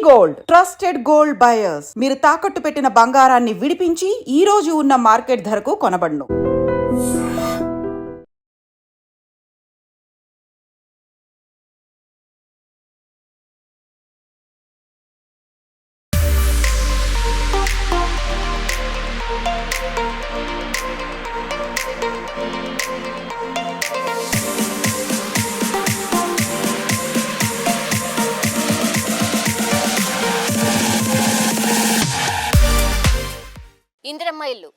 Gold trusted gold buyers. మీరు తాకట్టు పెట్టిన బంగారాన్ని విడిపించి ఈ రోజు ఉన్న మార్కెట్ ధరకు కొనబడును. ఇందిరమ్మ ఇల్లు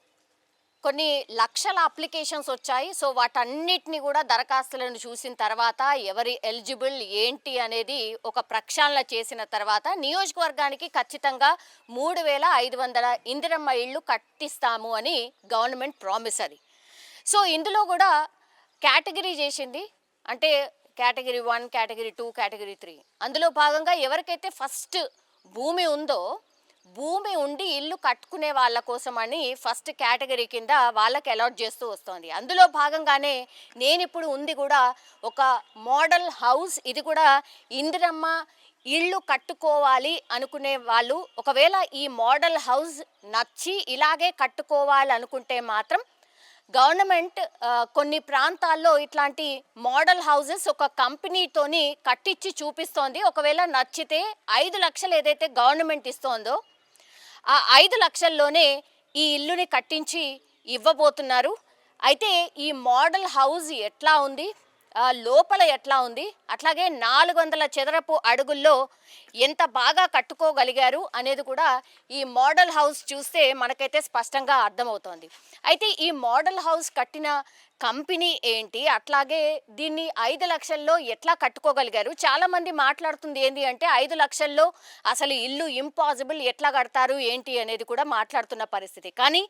కొన్ని లక్షల అప్లికేషన్స్ వచ్చాయి. సో వాటన్నిటిని కూడా దరఖాస్తులను చూసిన తర్వాత ఎవరి ఎలిజిబుల్ ఏంటి అనేది ఒక ప్రక్షాళన చేసిన తర్వాత నియోజకవర్గానికి ఖచ్చితంగా 3,500 ఇందిరమ్మ ఇళ్ళు కట్టిస్తాము అని గవర్నమెంట్ ప్రామిస్ అది. సో ఇందులో కూడా కేటగిరీ చేసింది, అంటే కేటగిరీ 1, కేటగిరీ 2, కేటగిరీ 3. అందులో భాగంగా ఎవరికైతే ఫస్ట్ భూమి ఉందో, భూమి ఉండి ఇల్లు కట్టుకునే వాళ్ళ కోసం అని ఫస్ట్ కేటగిరీ కింద వాళ్ళకి అలాట్ చేస్తూ వస్తుంది. అందులో భాగంగానే నేను ఇప్పుడు ఉంది కూడా ఒక మోడల్ హౌస్. ఇది కూడా ఇందిరమ్మ ఇళ్ళు కట్టుకోవాలి అనుకునే వాళ్ళు ఒకవేళ ఈ మోడల్ హౌస్ నచ్చి ఇలాగే కట్టుకోవాలి అనుకుంటే మాత్రం గవర్నమెంట్ కొన్ని ప్రాంతాల్లో ఇట్లాంటి మోడల్ హౌసెస్ ఒక కంపెనీతోని కట్టించి చూపిస్తోంది. ఒకవేళ నచ్చితే 5 లక్షలు ఏదైతే గవర్నమెంట్ ఇస్తోందో ఆ 5 లక్షల్లోనే ఈ ఇల్లుని కట్టించి ఇవ్వబోతున్నారు. అయితే ఈ మోడల్ హౌస్ ఎట్లా ఉంది, లోపల ఎట్లా ఉంది, అట్లాగే 400 చదరపు అడుగుల్లో ఎంత బాగా కట్టుకోగలిగారు అనేది కూడా ఈ మోడల్ హౌస్ చూస్తే మనకైతే స్పష్టంగా అర్థమవుతోంది. అయితే ఈ మోడల్ హౌస్ కట్టిన కంపెనీ ఏంటి, అట్లాగే దీన్ని 5 లక్షల్లో ఎట్లా కట్టుకోగలిగారు. చాలామంది మాట్లాడుతుంది ఏంటి అంటే 5 లక్షల్లో అసలు ఇల్లు ఇంపాసిబుల్, ఎట్లా కడతారు ఏంటి అనేది కూడా మాట్లాడుతున్న పరిస్థితి. కానీ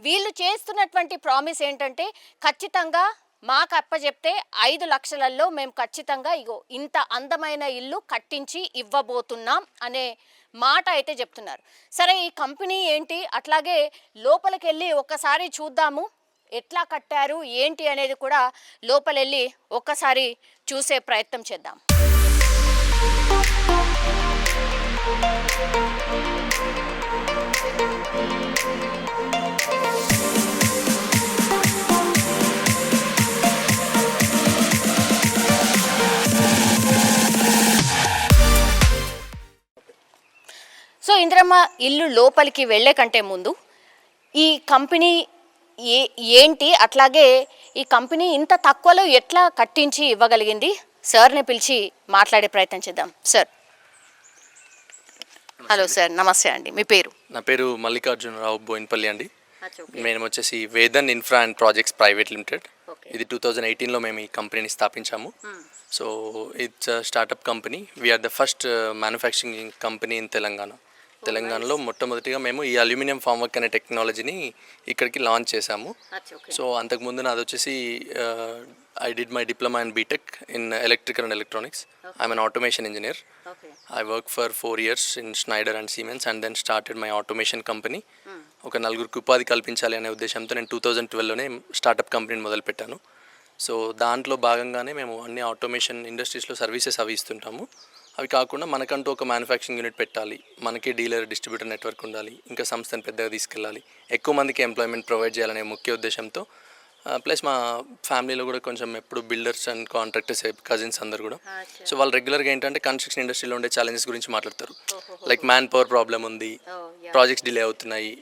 వీళ్ళు చేస్తున్నటువంటి ప్రామిస్ ఏంటంటే ఖచ్చితంగా మాకు అప్పచెప్తే 5 లక్షలలో మేము ఖచ్చితంగా ఇగో ఇంత అందమైన ఇల్లు కట్టించి ఇవ్వబోతున్నాం అనే మాట అయితే చెప్తున్నారు. సరే, ఈ కంపెనీ ఏంటి, అట్లాగే లోపలికి వెళ్ళి ఒక్కసారి చూద్దాము ఎట్లా కట్టారు ఏంటి అనేది కూడా లోపలెళ్ళి ఒక్కసారి చూసే ప్రయత్నం చేద్దాం. సో ఇందిరమ్మ ఇల్లు లోపలికి వెళ్ళే కంటే ముందు ఈ కంపెనీ ఏంటి, అట్లాగే ఈ కంపెనీ ఇంత తక్కువలో ఎట్లా కట్టించి ఇవ్వగలిగింది, సార్ని పిలిచి మాట్లాడే ప్రయత్నం చేద్దాం. సార్, హలో సార్, నమస్తే అండి. మీ పేరు? నా పేరు మల్లికార్జునరావు బోయిన్పల్లి అండి. మేము వచ్చేసి Vedan infra and projects private limited. ఇది 2018లో మేము ఈ కంపెనీని స్థాపించాము. So it's startup company. We're the first manufacturing company in తెలంగాణలో మొట్టమొదటిగా మేము ఈ అల్యూమినియం ఫామ్ వర్క్ అనే టెక్నాలజీని ఇక్కడికి లాంచ్ చేశాము. సో అంతకుముందు నాది వచ్చేసి I did my diploma in B Tech in electrical and electronics. I'm an automation engineer. I worked for 4 years in Schneider and Siemens and then started my automation company. ఒక 4 ఉపాధి కల్పించాలి అనే ఉద్దేశంతో నేను 2012లోనే స్టార్టప్ కంపెనీని మొదలుపెట్టాను. సో దాంట్లో భాగంగానే మేము అన్ని ఆటోమేషన్ ఇండస్ట్రీస్లో సర్వీసెస్ అవి ఇస్తుంటాము. అవి కాకుండా మనకంటూ ఒక మ్యానుఫ్యాక్చరింగ్ యూనిట్ పెట్టాలి, మనకి డీలర్ డిస్ట్రిబ్యూటర్ నెట్వర్క్ ఉండాలి, ఇంకా సంస్థను పెద్దగా తీసుకెళ్ళాలి, ఎక్కువ మందికి ఎంప్లాయ్మెంట్ ప్రొవైడ్ చేయాలనే ముఖ్య ఉద్దేశంతో, ప్లస్ మా ఫ్యామిలీలో కూడా కొంచెం ఎప్పుడు బిల్డర్స్ అండ్ కాంట్రాక్టర్స్ కజిన్స్ అందరు కూడా. సో వాళ్ళు రెగ్యులర్గా ఏంటంటే కన్స్ట్రక్షన్ ఇండస్ట్రీలో ఉండే ఛాలెంజెస్ గురించి మాట్లాడతారు. లైక్ మ్యాన్ పవర్ ప్రాబ్లం ఉంది, ప్రాజెక్ట్స్ డిలే అవుతున్నాయి,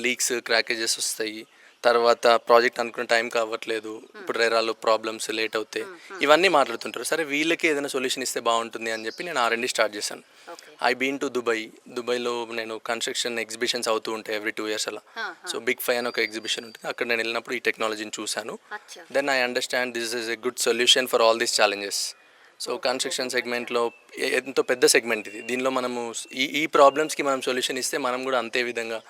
లీక్స్ క్రాకేజెస్ వస్తాయి, తర్వాత ప్రాజెక్ట్ అనుకున్న టైంకి అవ్వట్లేదు, ఇప్పుడు రేరాలు ప్రాబ్లమ్స్ లేట్ అవుతాయి, ఇవన్నీ మాట్లాడుతుంటారు. సరే, వీళ్ళకి ఏదైనా సొల్యూషన్ ఇస్తే బాగుంటుంది అని చెప్పి నేను R&D స్టార్ట్ చేశాను. ఐ బీన్ టు దుబాయ్లో నేను కన్స్ట్రక్షన్ ఎగ్జిబిషన్స్ అవుతూ ఉంటాయి ఎవ్రీ 2 years అలా. సో బిగ్ 5 అని ఒక ఎగ్జిబిషన్ ఉంటుంది, అక్కడ నేను వెళ్ళినప్పుడు ఈ టెక్నాలజీని చూశాను. Then I understand this is a good solution for all these challenges. So construction సెగ్మెంట్లో ఎంతో పెద్ద సెగ్మెంట్ ఇది. దీనిలో మనము ఈ ప్రాబ్లమ్స్కి మనం సొల్యూషన్ ఇస్తే మనం కూడా అంతే విధంగా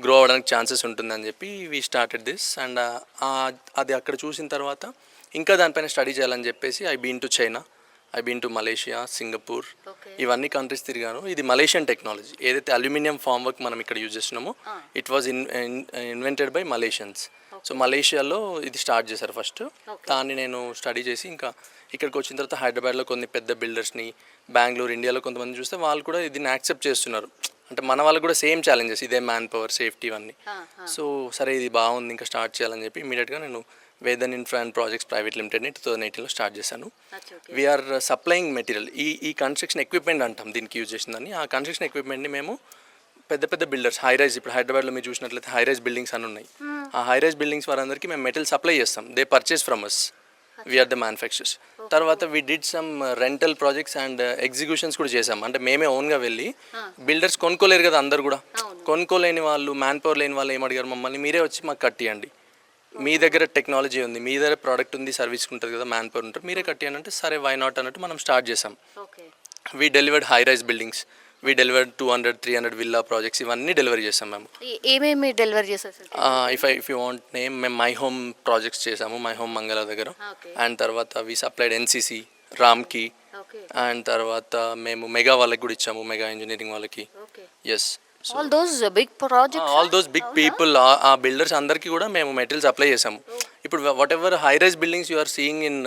గ్రో అవ్వడానికి ఛాన్సెస్ ఉంటుందని చెప్పి వీ స్టార్టెడ్ దిస్. అండ్ అది అక్కడ చూసిన తర్వాత ఇంకా దానిపైన స్టడీ చేయాలని చెప్పేసి I been to China, I been to Malaysia, Singapore, ఇవన్నీ కంట్రీస్ తిరిగాను. ఇది మలేషియన్ టెక్నాలజీ. ఏదైతే అల్యూమినియం ఫామ్ వర్క్ మనం ఇక్కడ యూజ్ చేస్తున్నామో it was invented by Malaysians. So మలేషియాలో ఇది స్టార్ట్ చేశారు ఫస్ట్. దాన్ని నేను స్టడీ చేసి ఇంకా ఇక్కడికి వచ్చిన తర్వాత హైదరాబాద్లో కొన్ని పెద్ద బిల్డర్స్ని, బెంగళూరు, ఇండియాలో కొంతమంది చూస్తే వాళ్ళు కూడా దీన్ని యాక్సెప్ట్ చేస్తున్నారు. అంటే మన వాళ్ళకి కూడా సేమ్ ఛాలెంజెస్, ఇదే మ్యాన్ పవర్, సేఫ్టీ ఇవన్నీ. సో సరే ఇది బాగుంది, ఇంకా స్టార్ట్ చేయాలని చెప్పి ఇమీడియట్గా నేను Vedan infra and projects private లిమిటెడ్ని 2018లో స్టార్ట్ చేశాను. వీఆర్ సప్లయింగ్ మెటీరియల్, ఈ కన్స్ట్రక్షన్ ఎక్విప్మెంట్ అంటాం దీనికి యూజ్ చేసిందని. ఆ కన్స్ట్రక్షన్ ఎక్విప్మెంట్ని మేము పెద్ద పెద్ద బిల్డర్స్, హై రైజ్, ఇప్పుడు హైదరాబాద్లో మీరు చూసినట్లయితే హై రైజ్ బిల్డింగ్స్ అని ఉన్నాయి. ఆ హై రైజ్ బిల్డింగ్స్ వారందరికీ మేము మెటీరియల్ సప్లై చేస్తాం. They purchase from us, we're the manufacturers. తర్వాత we did some rental projects and executions కూడా చేసాం. అంటే మేమే ఓన్గా వెళ్ళి, బిల్డర్స్ కొనుక్కోలేరు కదా అందరు కూడా, కొనుక్కోలేని వాళ్ళు, మ్యాన్ పవర్ లేని వాళ్ళు ఏమడిగారు మమ్మల్ని, మీరే వచ్చి మాకు కట్టియండి, మీ దగ్గర టెక్నాలజీ ఉంది, మీ దగ్గర ప్రోడక్ట్ ఉంది, సర్వీస్ ఉంటుంది కదా, మ్యాన్ పవర్ ఉంటుంది, మీరే కట్టియండి అంటే సరే వై నాట్ అన్నట్టు మనం స్టార్ట్ చేసాం. We delivered high rise buildings, we delivered 200-300 villa projects, ఇవన్నీ డెలివరీ చేసాం మేము. ఏమేమి డెలివరీ చేశారు? ఇఫ్ యూ వాంట్ నేమ్, మేము మై హోమ్ ప్రాజెక్ట్స్ చేసాము, మై హోమ్ మంగళ దగ్గర. అండ్ తర్వాత we supplied NCC, Ramky. And తర్వాత మేము మెగా వాళ్ళకి కూడా ఇచ్చాము, మెగా ఇంజనీరింగ్ వాళ్ళకి. Yes, all those big people, ఆ బిల్డర్స్ అందరికీ కూడా మేము మెటీరియల్ సప్లై చేసాము. ఇప్పుడు whatever high rise buildings you are seeing in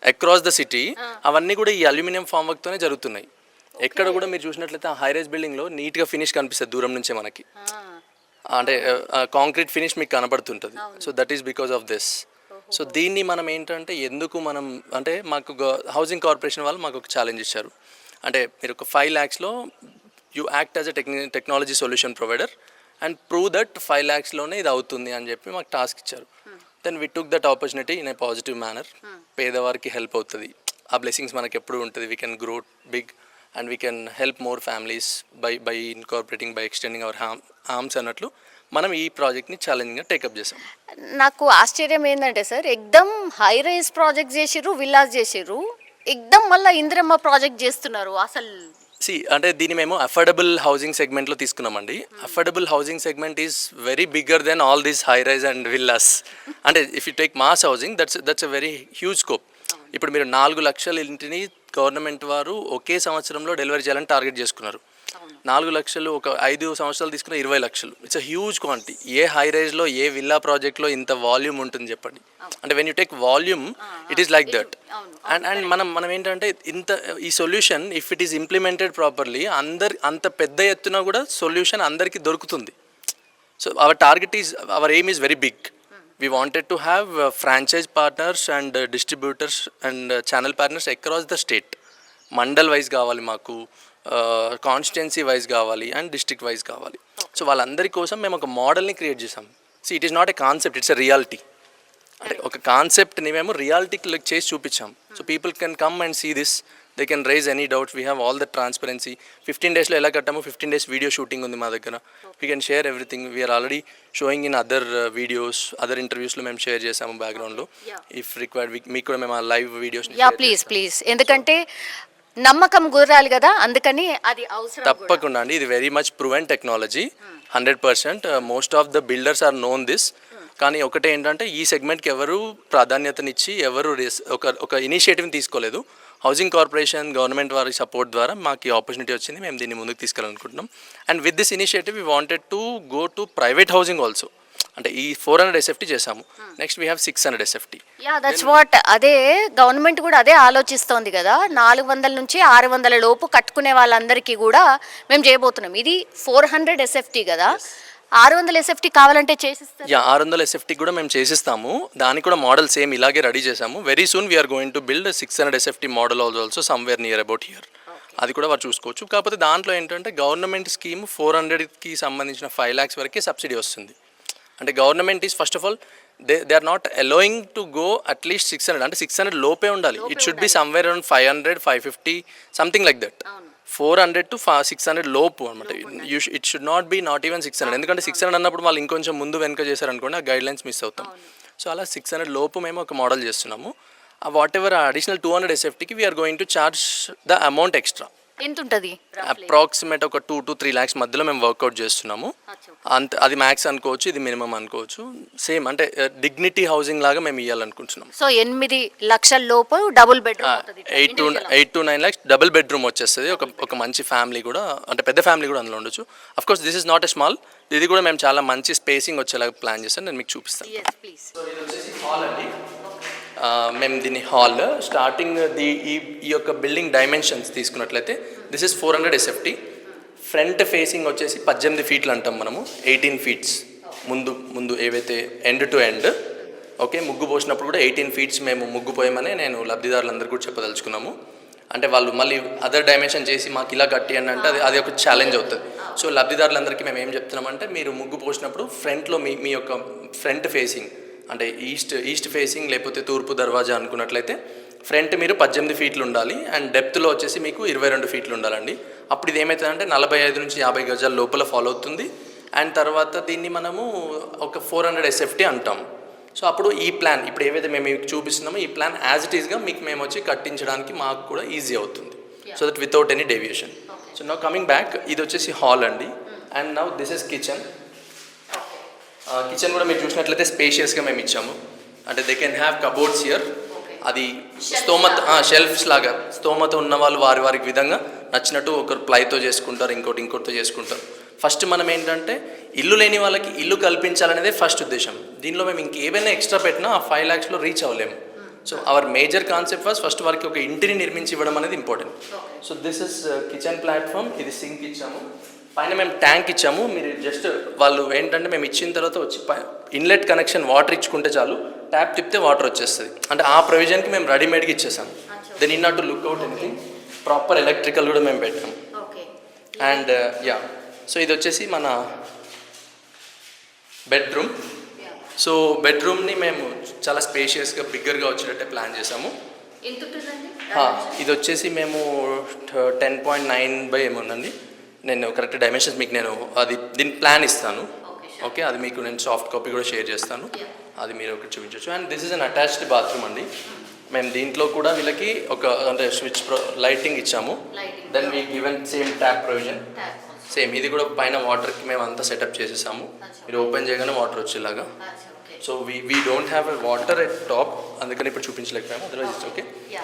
across the city, అవన్నీ కూడా ఈ అల్యూమినియం ఫామ్ వర్క్తోనే జరుగుతున్నాయి. ఎక్కడ కూడా మీరు చూసినట్లయితే ఆ హై రైజ్ బిల్డింగ్లో నీట్గా ఫినిష్ కనిపిస్తుంది దూరం నుంచే మనకి, అంటే కాంక్రీట్ ఫినిష్ మీకు కనపడుతుంటుంది. So that is because of this. So దీన్ని మనం ఏంటంటే ఎందుకు మనం అంటే మాకు హౌసింగ్ కార్పొరేషన్ వాళ్ళు మాకు ఒక ఛాలెంజ్ ఇచ్చారు. అంటే మీరు ఒక 5 lakhsలో you act as a technology solution provider and prove that 5 lakhsలోనే ఇది అవుతుంది అని చెప్పి మాకు టాస్క్ ఇచ్చారు. Then we took that opportunity in a positive manner. పేదవారికి హెల్ప్ అవుతుంది, ఆ బ్లెస్సింగ్స్ మనకి ఎప్పుడు ఉంటుంది. We can grow big and we can help more families by incorporating, by extending our arms అన్నట్లు మనం ఈ ప్రాజెక్ట్ని ఛాలెంజింగ్గా టేకప్ చేసాం. నాకు ఆశ్చర్యం ఏంటంటే సార్, ఎక్దమ్ హై రైజ్ ప్రాజెక్ట్ చేసిర్రు, విల్లాస్ చేసిర్రు, ఎక్దమ్ మళ్ళీ ఇందిరమ్మ ప్రాజెక్ట్ చేస్తున్నారు. అసలు అంటే దీన్ని మేము అఫోర్డబుల్ హౌసింగ్ సెగ్మెంట్లో తీసుకున్నామండి. Affordable housing segment is very bigger than all these high rise and villas. అంటే if you take mass housing, that's a very huge scope. ఇప్పుడు మీరు 4 లక్షల ఇంటిని గవర్నమెంట్ వారు ఒకే సంవత్సరంలో డెలివరీ చేయాలని టార్గెట్ చేసుకున్నారు. 4 లక్షలు ఒక 5 సంవత్సరాలు తీసుకున్న 20 లక్షలు. It's a huge quantity. ఏ హై రైజ్లో, ఏ విల్లా ప్రాజెక్ట్లో ఇంత వాల్యూమ్ ఉంటుంది చెప్పండి. అంటే when you take volume, it is like that. And మనం ఏంటంటే ఈ solution if it is implemented properly, అంత పెద్ద ఎత్తున కూడా సొల్యూషన్ అందరికీ దొరుకుతుంది. So our aim is very big. We wanted to have franchise partners and distributors and channel partners across the state. Mandal wise కావాలి మాకు, కాన్స్టిట్యున్సీ వైజ్ కావాలి, అండ్ డిస్ట్రిక్ట్ వైజ్ కావాలి. సో వాళ్ళందరి కోసం మేము ఒక మోడల్ని క్రియేట్ చేసాం. So it is not a concept, it's a reality. అంటే ఒక కాన్సెప్ట్ని మేము రియాలిటీకి చేసి చూపించాం. So people can come and see this, they can raise any doubts. We have all the transparency. 15 daysలో ఎలా కట్టాము, 15 days వీడియో షూటింగ్ ఉంది మా దగ్గర. We can share everything. We're already showing in other videos, other ఇంటర్వ్యూస్లో మేము share చేసాము బ్యాక్గ్రౌండ్లో. ఇఫ్ రిక్వైర్డ్ మీకు కూడా మేము ఆ లైవ్ వీడియోస్ ప్లీజ్, ఎందుకంటే నమ్మకం కుదరాలి కదా, అందుకని అది అవసరం. తప్పకుండా అండి, ఇది very much proven technology, 100%. Most of the builders are known this. కానీ ఒకటే ఏంటంటే ఈ సెగ్మెంట్కి ఎవరు ప్రాధాన్యతనిచ్చి ఎవరు ఒక ఇనిషియేటివ్ని తీసుకోలేదు. హౌసింగ్ కార్పొరేషన్, గవర్నమెంట్ వారి సపోర్ట్ ద్వారా మాకు ఈ ఆపర్చునిటీ వచ్చింది. మేము దీన్ని ముందుకు తీసుకెళ్ళాలనుకుంటున్నాం. And with this initiative we wanted to go to private housing also. అంటే ఈ 400 SFT చేసాము, next we have 600 SFT. That's what, అదే గవర్నమెంట్ కూడా అదే ఆలోచిస్తోంది కదా. 400 నుంచి 600 లోపు కట్టుకునే వాళ్ళందరికీ కూడా మేము చేయబోతున్నాం. ఇది 400 SFT కదా, 600 SFT కావాలంటే చేసిస్తాం. 600 SFT కూడా మేము చేసిస్తాము. దానికి కూడా మోడల్ సేమ్ ఇలాగే రెడీ చేసాము. Very soon we're going to build 600 SFT model also somewhere near about here. అది కూడా వారు చూసుకోవచ్చు. కాకపోతే దాంట్లో ఏంటంటే గవర్నమెంట్ స్కీమ్ 400కి సంబంధించిన 5 lakhs వరకే సబ్సిడీ వస్తుంది. అంటే government is first of all they are not allowing to go at least 600. అంటే 600 లోపే ఉండాలి. It should be somewhere around 500, 550 something like that. 400 to 600 లోపు అనమాట. It should not be not even 600. ఎందుకంటే 600 అన్నప్పుడు వాళ్ళు ఇంకొంచెం ముందు వెనుక చేశారనుకోండి, ఆ గైడ్ లైన్స్ మిస్ అవుతాం. సో అలా 600 లోపు మేము ఒక మోడల్ చేస్తున్నాము. వాట్ ఎవర్ అడిషనల్ 200 SFTకి we're going to charge the amount extra. ఎంత ఉంటుంది? అప్రాక్సిమేట్ ఒక 2 to 3 lakhs మధ్యలో మేము వర్కౌట్ చేస్తున్నాము. అది మ్యాక్స్ అనుకోవచ్చు, ఇది మినిమం అనుకోవచ్చు. సేమ్ అంటే డిగ్నిటీ హౌసింగ్ లాగా మేము ఇవ్వాలనుకుంటున్నాం. సో 8 లక్షల లోపు double bedroom, 8 to 9 lakhs double bedroom వచ్చేస్తుంది. ఒక మంచి ఫ్యామిలీ కూడా, అంటే పెద్ద ఫ్యామిలీ కూడా అందులో ఉండొచ్చు. Of course this is not a small, ఇది కూడా మేము చాలా మంచి స్పేసింగ్ వచ్చేలాగా ప్లాన్ చేస్తాను. నేను మీకు చూపిస్తాను. ప్లీజ్. సో ఇది వచ్చేసి హాల్ అండి. మేము దీని హాల్ స్టార్టింగ్ ఈ యొక్క బిల్డింగ్ డైమెన్షన్స్ తీసుకున్నట్లయితే this is 400 SFT. Front facing వచ్చేసి 18 ఫీట్లు అంటాం మనము, 18 ఫీట్స్ ముందు ఏవైతే ఎండ్ టు ఎండ్. ఓకే, ముగ్గు పోసినప్పుడు కూడా 18 ఫీట్స్ మేము ముగ్గు పోయమని నేను లబ్ధిదారులందరూ కూడా చెప్పదలుచుకున్నాము. అంటే వాళ్ళు మళ్ళీ అదర్ డైమెన్షన్ చేసి మాకు ఇలా కట్టి అని అంటే అది ఒక ఛాలెంజ్ అవుతుంది. సో లబ్ధిదారులందరికీ మేము ఏం చెప్తున్నామంటే, మీరు ముగ్గు పోసినప్పుడు ఫ్రంట్లో మీ యొక్క ఫ్రంట్ ఫేసింగ్ అంటే ఈస్ట్ ఫేసింగ్ లేకపోతే తూర్పు దర్వాజా అనుకున్నట్లయితే ఫ్రంట్ మీరు 18 ఫీట్లు ఉండాలి అండ్ డెప్త్లో వచ్చేసి మీకు 22 ఫీట్లు ఉండాలండి. అప్పుడు ఇది ఏమవుతుందంటే 45 నుంచి 50 గజాల లోపల ఫాలో అవుతుంది. అండ్ తర్వాత దీన్ని మనము ఒక 400 SFT అంటాం. సో అప్పుడు ఈ ప్లాన్ ఇప్పుడు ఏవైతే మేము మీకు చూపిస్తున్నామో ఈ ప్లాన్ యాజ్ ఇట్ ఈస్గా మీకు మేము వచ్చి కట్టించడానికి మాకు కూడా ఈజీ అవుతుంది. So that without any deviation. So now coming back, ఇది వచ్చేసి హాల్ అండి. And now this is kitchen. Kitchen కూడా మీరు చూసినట్లయితే స్పేషియస్గా మేము ఇచ్చాము. అంటే they can have cupboards here. అది స్తోమత షెల్ఫ్స్ లాగా స్తోమత ఉన్న వాళ్ళు వారికి విధంగా నచ్చినట్టు ఒకరు ప్లైతో చేసుకుంటారు, ఇంకోటితో చేసుకుంటారు. ఫస్ట్ మనం ఏంటంటే ఇల్లు లేని వాళ్ళకి ఇల్లు కల్పించాలనేదే ఫస్ట్ ఉద్దేశం. దీనిలో మేము ఇంకేమైనా ఎక్స్ట్రా పెట్టినా ఆ 5 lakhsలో రీచ్ అవ్వలేము. So our major concept was first వారికి ఒక ఇంటిని నిర్మించి ఇవ్వడం అనేది important. So this is kitchen platform. ఇది సింక్ ఇచ్చాము, పైన మేము ట్యాంక్ ఇచ్చాము. మీరు జస్ట్ వాళ్ళు ఏంటంటే మేము ఇచ్చిన తర్వాత వచ్చి ఇన్లెట్ కనెక్షన్ వాటర్ ఇచ్చుకుంటే చాలు, ట్యాప్ తిప్పితే వాటర్ వచ్చేస్తుంది. అంటే ఆ ప్రొవిజన్కి మేము రెడీమేడ్గా ఇచ్చేసాము. Then in not to look out anything. Proper electrical కూడా మేము పెట్టాము. అండ్ సో ఇది వచ్చేసి మన బెడ్రూమ్. సో బెడ్రూమ్ని మేము చాలా స్పేషియస్గా బిగ్గర్గా వచ్చేటట్టే ప్లాన్ చేసాము. ఇది వచ్చేసి మేము 10.9 by ఏముందండి. నేను కరెక్ట్ డైమెన్షన్స్ మీకు నేను దీని ప్లాన్ ఇస్తాను. ఓకే, అది మీకు నేను సాఫ్ట్ కాపీ కూడా షేర్ చేస్తాను, అది మీరు ఒకటి చూపించవచ్చు. And this is an attached bathroom అండి. మేము దీంట్లో కూడా వీళ్ళకి ఒక అంటే స్విచ్ లైటింగ్ ఇచ్చాము. Then we given same tap provision same. ఇది కూడా పైన వాటర్కి మేము అంతా సెటప్ చేసేసాము. మీరు ఓపెన్ చేయగానే వాటర్ వచ్చేలాగా. So we don't have a water at top, అందుకని ఇప్పుడు చూపించలేకపోయాము, otherwise it's okay.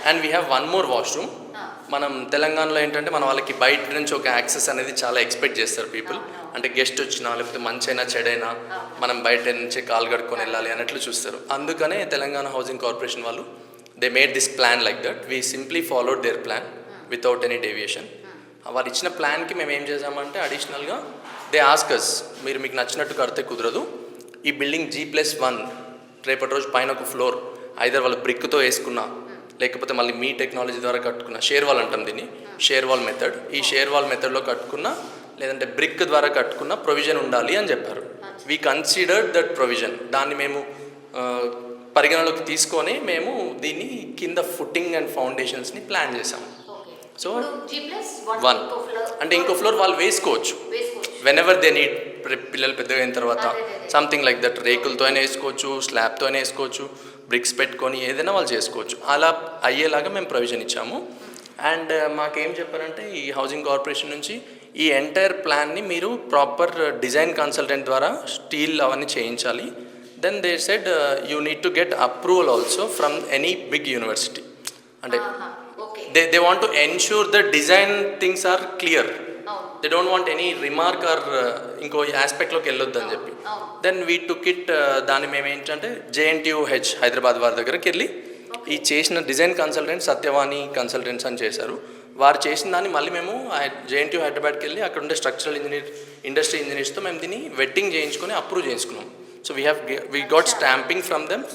And we have one more washroom. మనం తెలంగాణలో ఏంటంటే మన వాళ్ళకి బయట నుంచి ఒక యాక్సెస్ అనేది చాలా ఎక్స్పెక్ట్ చేస్తారు పీపుల్. అంటే గెస్ట్ వచ్చినా లేకపోతే మంచైనా చెడైనా మనం బయట నుంచి కాలు కడుక్కొని వెళ్ళాలి అన్నట్లు చూస్తారు. అందుకనే తెలంగాణ హౌసింగ్ కార్పొరేషన్ వాళ్ళు they made this plan like that. We simply followed their plan without any deviation. వారు ఇచ్చిన ప్లాన్కి మేము ఏం చేసామంటే అడిషనల్గా దే ఆస్కస్, మీరు మీకు నచ్చినట్టు కడితే కుదరదు, ఈ బిల్డింగ్ G+1 రేపటి రోజు పైన ఒక ఫ్లోర్ ఐదర్ వాళ్ళు బ్రిక్తో వేసుకున్నా లేకపోతే మళ్ళీ మీ టెక్నాలజీ ద్వారా కట్టుకున్న షేర్ వాల్ అంటాం దీన్ని, షేర్ వాల్ మెథడ్. ఈ షేర్ వాల్ మెథడ్లో కట్టుకున్నా లేదంటే బ్రిక్ ద్వారా కట్టుకున్న ప్రొవిజన్ ఉండాలి అని చెప్పారు. We considered that provision. దాన్ని మేము పరిగణలోకి తీసుకొని మేము దీన్ని కింద ఫుట్టింగ్ అండ్ ఫౌండేషన్స్ని ప్లాన్ చేసాము. సో 1 అంటే ఇంకో ఫ్లోర్ వాళ్ళు వేసుకోవచ్చు వెన్ ఎవర్ దే నీడ్. పిల్లలు పెద్దగా అయిన తర్వాత సంథింగ్ లైక్ దట్ రేకులతో అయినా వేసుకోవచ్చు, స్లాబ్తో అయినా వేసుకోవచ్చు, బ్రిక్స్ పెట్టుకొని ఏదైనా వాళ్ళు చేసుకోవచ్చు. అలా అయ్యేలాగా మేము ప్రొవిజన్ ఇచ్చాము. అండ్ మాకేం చెప్పారంటే ఈ హౌసింగ్ కార్పొరేషన్ నుంచి ఈ ఎంటైర్ ప్లాన్ని మీరు ప్రాపర్ డిజైన్ కన్సల్టెంట్ ద్వారా స్టీల్ అవన్నీ చేయించాలి. Then they said you need to get approval also from any big university. అంటే they want to ensure the design things are clear. They don't want any remark or ఇంకో ఆస్పెక్ట్లోకి వెళ్ళొద్దు అని చెప్పి. Then we took it. దాన్ని మేము ఏంటంటే JNTUH Hyderabad వారి దగ్గరికి వెళ్ళి ఈ చేసిన డిజైన్ కన్సల్టెంట్ సత్యవాణి కన్సల్టెంట్స్ అని చేశారు. వారు చేసిన దాన్ని మళ్ళీ మేము JNTU హైదరాబాద్కి వెళ్ళి అక్కడ ఉండే స్ట్రక్చరల్ ఇండస్ట్రీ ఇంజనీర్స్తో మేము దీన్ని వెట్టింగ్ చేయించుకొని అప్రూవ్ చేసుకున్నాం. So we got stamping from them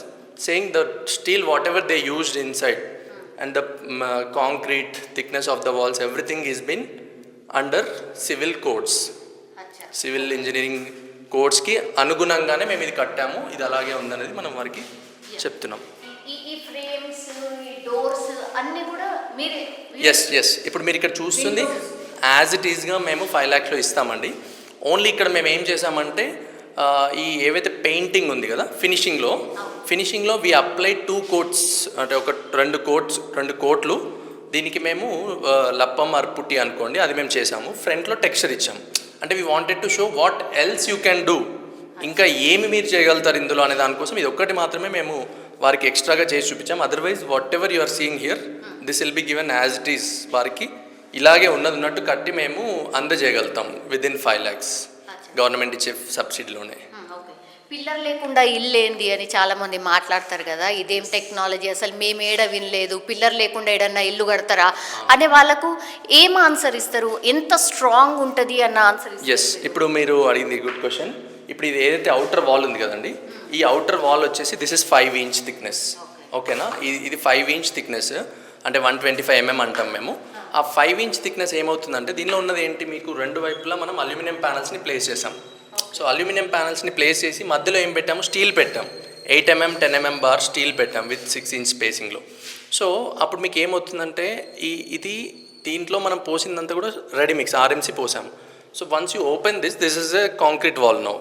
saying the steel what ever they used inside and the concrete thickness of the walls, everything is been under civil codes. Civil engineering కోడ్స్కి అనుగుణంగానే మేము ఇది కట్టాము, ఇది అలాగే ఉందనేది మనం వారికి చెప్తున్నాం. ఎస్ ఇప్పుడు మీరు ఇక్కడ చూస్తుంది యాజ్ ఇట్ ఈస్గా మేము 5 lakhsలో ఇస్తామండి. ఓన్లీ ఇక్కడ మేము ఏం చేసామంటే ఈ ఏవైతే పెయింటింగ్ ఉంది కదా ఫినిషింగ్లో వి అప్లై 2 coats అంటే ఒక 2 కోట్లు దీనికి మేము లప్పం ఆర్ పుట్టి అనుకోండి, అది మేము చేసాము. ఫ్రంట్లో టెక్స్చర్ ఇచ్చాము. అంటే we wanted to show what else you can do, ఇంకా ఏమి మీరు చేయగలుగుతారు ఇందులో అనే దానికోసం ఇది ఒక్కటి మాత్రమే మేము వారికి ఎక్స్ట్రాగా చేసి చూపించాము. Otherwise whatever you are seeing here this will be given as it is. వారికి ఇలాగే ఉన్నట్టు కట్టి మేము అందజేయగలుగుతాము విదిన్ 5 lakhs గవర్నమెంట్ ఇచ్చే సబ్సిడీలోనే. పిల్లర్ లేకుండా ఇల్లు ఏంది అని చాలా మంది మాట్లాడతారు కదా, ఇదేం టెక్నాలజీ, అసలు మేము ఏడ వినలేదు, పిల్లర్ లేకుండా ఏడన్నా ఇల్లు కడతారా అనే వాళ్ళకు ఏం ఆన్సర్ ఇస్తారు, ఎంత స్ట్రాంగ్ ఉంటుంది అన్న ఆన్సర్ ఇస్తారు? ఎస్, ఇప్పుడు మీరు అడిగింది గుడ్ క్వశ్చన్. ఇప్పుడు ఇది ఏదైతే అవుటర్ వాల్ ఉంది కదండి, ఈ అవుటర్ వాల్ వచ్చేసి దిస్ ఇస్ 5 inch థిక్నెస్. ఓకేనా, ఇది 5 inch థిక్నెస్ అంటే 125 mm అంటాం మేము. ఆ 5 inch థిక్నెస్ ఏమవుతుందంటే దీనిలో ఉన్నది ఏంటి, మీకు రెండు వైపులా మనం అల్యూమినియం ప్యానల్స్ని ప్లేస్ చేసాం. సో అల్యూమినియం ప్యానల్స్ని ప్లేస్ చేసి మధ్యలో ఏం పెట్టాము, స్టీల్ పెట్టాం. 8 mm 10 mm బార్ స్టీల్ పెట్టాం విత్ 6 inch స్పేసింగ్లో. సో అప్పుడు మీకు ఏమవుతుందంటే ఇది దీంట్లో మనం పోసిందంతా కూడా రెడీ మిక్స్ RMC పోసాము. So once you open this is a concrete wall now.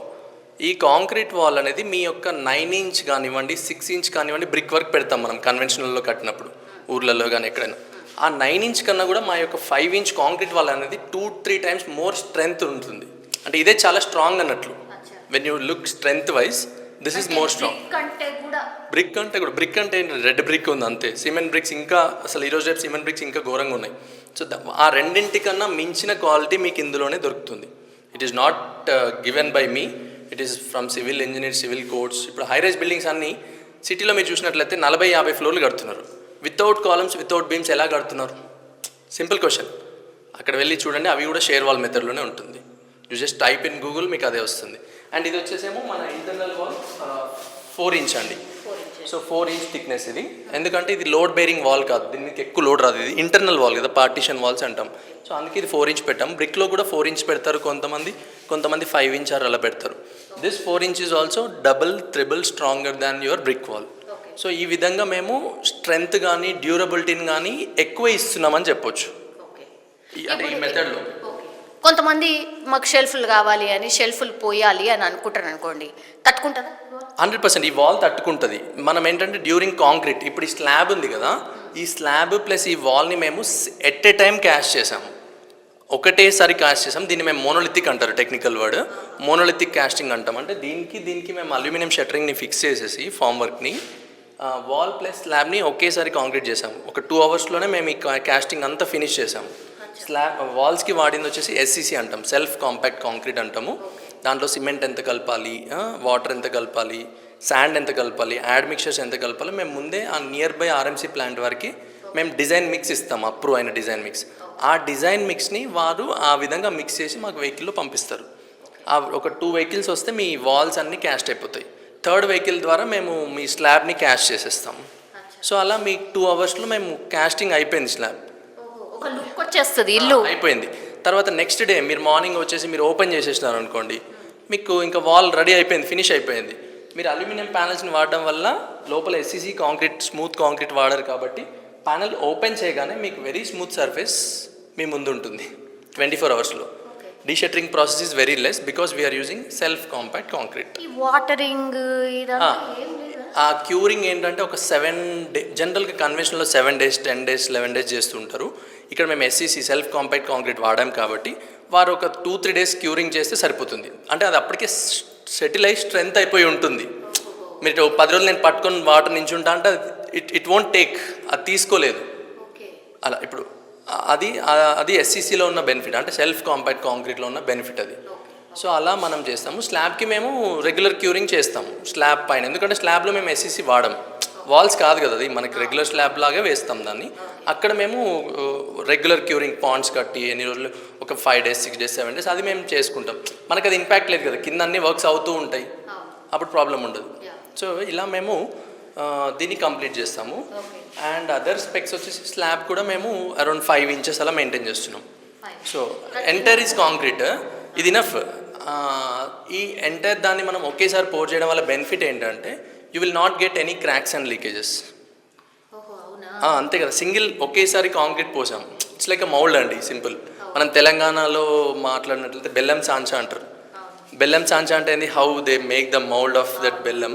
ఈ కాంక్రీట్ వాల్ అనేది మీ యొక్క 9 inch కానివ్వండి, 6 inch కానివ్వండి బ్రిక్ వర్క్ పెడతాం మనం కన్వెన్షనల్లో కట్టినప్పుడు ఊర్లలో కానీ ఎక్కడైనా. ఆ 9 inch కన్నా కూడా మా యొక్క 5 inch కాంక్రీట్ వాల్ అనేది 2-3 times మోర్ స్ట్రెంగ్త్ ఉంటుంది. అంటే ఇదే చాలా స్ట్రాంగ్ అన్నట్లు. When you look strength wise this is more strong. Brick అంటే కూడా బ్రిక్ అంటే రెడ్ బ్రిక్ ఉంది అంతే. సిమెంట్ బ్రిక్స్ ఇంకా అసలు ఈరోజు రేపు సిమెంట్ బ్రిక్స్ ఇంకా ఘోరంగా ఉన్నాయి. సో ఆ రెండింటికన్నా మించిన క్వాలిటీ మీకు ఇందులోనే దొరుకుతుంది. It is not given by me, it is from civil engineer, civil codes. ఇప్పుడు హైరైజ్ బిల్డింగ్స్ అన్నీ సిటీలో మీరు చూసినట్లయితే 40-50 ఫ్లోర్లు కడుతున్నారు. వితౌట్ కాలమ్స్, వితౌట్ బీమ్స్ ఎలా కడుతున్నారు? Simple question. అక్కడ వెళ్ళి చూడండి, అవి కూడా షేర్ వాల్ మెథడ్లోనే ఉంటుంది. You just type in Google, మీకు అదే వస్తుంది. అండ్ ఇది వచ్చేసేమో మన ఇంటర్నల్ వాల్ 4 inch అండి. సో 4 inch థిక్నెస్ ఇది. ఎందుకంటే ఇది లోడ్ బేరింగ్ వాల్ కాదు, దీనికి ఎక్కువ లోడ్ రాదు. ఇది ఇంటర్నల్ వాల్ కదా, పార్టీషన్ వాల్స్ అంటాం. సో అందుకే ఇది 4 inch పెట్టాం. బ్రిక్లో కూడా 4 inch పెడతారు కొంతమంది 5 inch అలా పెడతారు. This 4 inch is also double triple stronger than your brick wall. So ఈ విధంగా మేము స్ట్రెంగ్త్ కానీ డ్యూరబిలిటీని కానీ ఎక్కువ ఇస్తున్నామని చెప్పొచ్చు అంటే ఈ మెథడ్లో. కొంతమంది మాకు షెల్ఫ్లు కావాలి అని షెల్ఫ్లు పోయాలి అని అనుకుంటారు అనుకోండి, తట్టుకుంటుందా? 100% ఈ వాల్ తట్టుకుంటుంది. మనం ఏంటంటే డ్యూరింగ్ కాంక్రీట్, ఇప్పుడు ఈ స్లాబ్ ఉంది కదా, ఈ స్లాబ్ ప్లస్ ఈ వాల్ని మేము ఎట్ ఏ టైం క్యాష్ చేసాము, ఒకటేసారి క్యాష్ చేసాం. దీన్ని మేము మోనోలిథిక్ అంటారు, టెక్నికల్ వర్డ్ మోనోలిథిక్ క్యాస్టింగ్ అంటాం. అంటే దీనికి మేము అల్యూమినియం షట్టరింగ్ని ఫిక్స్ చేసేసి ఫామ్ వర్క్ని వాల్ ప్లస్ స్లాబ్ని ఒకేసారి కాంక్రీట్ చేసాము. ఒక 2 hours మేము ఈ క్యాస్టింగ్ అంతా ఫినిష్ చేసాము. స్లాబ్ వాల్స్కి వాడింది వచ్చేసి SCC అంటాం, సెల్ఫ్ కాంపాక్ట్ కాంక్రీట్ అంటాము. దాంట్లో సిమెంట్ ఎంత కలపాలి, వాటర్ ఎంత కలపాలి, శాండ్ ఎంత కలపాలి, యాడ్ మిక్చర్స్ ఎంత కలపాలి మేము ముందే ఆ నియర్ బై RMC ప్లాంట్ వరకు మేము డిజైన్ మిక్స్ ఇస్తాము, అప్రూవ్ అయిన డిజైన్ మిక్స్. ఆ డిజైన్ మిక్స్ని వారు ఆ విధంగా మిక్స్ చేసి మాకు వెహికల్లో పంపిస్తారు. ఒక 2 vehicles వస్తే మీ వాల్స్ అన్నీ క్యాస్ట్ అయిపోతాయి. 3rd vehicle ద్వారా మేము మీ స్లాబ్ని క్యాస్ట్ చేసేస్తాము. సో అలా మీ 2 hours మేము క్యాస్టింగ్ అయిపోయింది, స్లాబ్ ఒక లుక్ వచ్చేస్తుంది, ఇల్లు అయిపోయింది. తర్వాత నెక్స్ట్ డే మీరు మార్నింగ్ వచ్చేసి మీరు ఓపెన్ చేసేసినారు అనుకోండి, మీకు ఇంకా వాల్ రెడీ అయిపోయింది, ఫినిష్ అయిపోయింది. మీరు అల్యూమినియం ప్యానల్స్ని వాడడం వల్ల లోపల SCC కాంక్రీట్, స్మూత్ కాంక్రీట్ వాడారు కాబట్టి ప్యానల్ ఓపెన్ చేయగానే మీకు వెరీ స్మూత్ సర్ఫేస్ మీ ముందు ఉంటుంది 24 hours. Deshuttering process is very less because we're using self compact concrete. Watering ఆ క్యూరింగ్ ఏంటంటే ఒక 7 days, జనరల్గా కన్వెన్షన్లో 7 days 10 days 11 days చేస్తుంటారు. ఇక్కడ మేము SCC సెల్ఫ్ కాంపాక్ట్ కాంక్రీట్ వాడాం కాబట్టి వారు ఒక 2-3 days క్యూరింగ్ చేస్తే సరిపోతుంది. అంటే అది అప్పటికే సెటిల్ అయి స్ట్రెంత్ అయిపోయి ఉంటుంది. మీరు 10 రోజులు నేను పట్టుకొని వాటర్ నించుంటా అంటే ఇట్ వోంట్ టేక్, అది తీసుకోలేదు అలా. ఇప్పుడు అది SCCలో ఉన్న బెనిఫిట్, అంటే సెల్ఫ్ కాంపాక్ట్ కాంక్రీట్లో ఉన్న బెనిఫిట్ అది. సో అలా మనం చేస్తాము. స్లాబ్కి మేము రెగ్యులర్ క్యూరింగ్ చేస్తాము స్లాబ్ పైన, ఎందుకంటే స్లాబ్లో మేము SCC వాడము, వాల్స్ కాదు కదా అది, మనకి రెగ్యులర్ స్లాబ్ లాగే వేస్తాం దాన్ని. అక్కడ మేము రెగ్యులర్ క్యూరింగ్ పాండ్స్ కట్టి ఎన్ని రోజులు, ఒక 5 days 6 days 7 days అది మేము చేసుకుంటాం. మనకు అది ఇంపాక్ట్ లేదు కదా, కింద అన్ని వర్క్స్ అవుతూ ఉంటాయి, అప్పుడు ప్రాబ్లం ఉండదు. సో ఇలా మేము దీన్ని కంప్లీట్ చేస్తాము. అండ్ అదర్ స్పెక్స్ వచ్చేసి స్లాబ్ కూడా మేము అరౌండ్ 5 inches అలా మెయింటైన్ చేస్తున్నాం. సో ఎంటైర్ ఈజ్ కాంక్రీట్, ఇది ఇనఫ్. ఈ ఎంటైర్ దాన్ని మనం ఒకేసారి పోర్ చేయడం వల్ల బెనిఫిట్ ఏంటంటే you will not get any cracks and leakages. అంతే కదా, సింగిల్ ఒకేసారి కాంక్రీట్ పోసాం. ఇట్స్ లైక్ అ మౌల్డ్ అండి, సింపుల్. మనం తెలంగాణలో మాట్లాడినట్లయితే బెల్లం సాంచా అంటారు. బెల్లం సాంచా అంటే ఏంది, how they make the mould of that బెల్లం,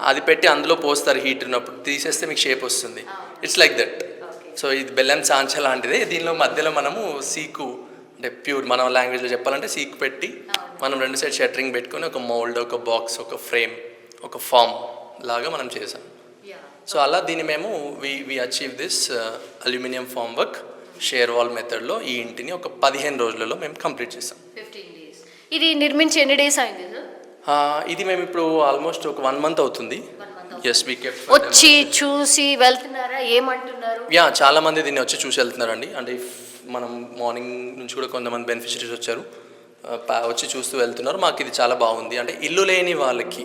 అది పెట్టి అందులో పోస్తారు హీట్ ఉన్నప్పుడు, తీసేస్తే మీకు షేప్ వస్తుంది. It's like that. సో ఇది బెల్లం సాంచా లాంటిదే. దీనిలో మధ్యలో మనము సీకు, అంటే ప్యూర్ మన లాంగ్వేజ్లో చెప్పాలంటే సీకు పెట్టి మనం 2 side షట్టరింగ్ పెట్టుకొని ఒక మౌల్డ్, ఒక బాక్స్, ఒక ఫ్రేమ్, ఒక ఫామ్ లాగా మనం చేసాం. సో అలా దీన్ని మేము we achieve this aluminium form work shear wall మెథడ్లో ఈ ఇంటిని ఒక 15 రోజులలో మేము కంప్లీట్ చేసాం. 15 days. ఇది నిర్మించి ఎన్ని డేస్ అయింది సార్? ఇది మేము ఇప్పుడు ఆల్మోస్ట్ ఒక 1 month అవుతుంది. ఎస్ వీ కెప్ట్ వచ్చి చూసి వెళ్తున్నారా, ఏమంటున్నారు? యా, చాలా మంది దీన్ని వచ్చి చూసి వెళ్తున్నారండి. అంటే మనం మార్నింగ్ నుంచి కూడా కొంతమంది బెనిఫిషరీస్ వచ్చారు, వచ్చి చూస్తూ వెళ్తున్నారు. మాకు ఇది చాలా బాగుంది. అంటే ఇల్లు లేని వాళ్ళకి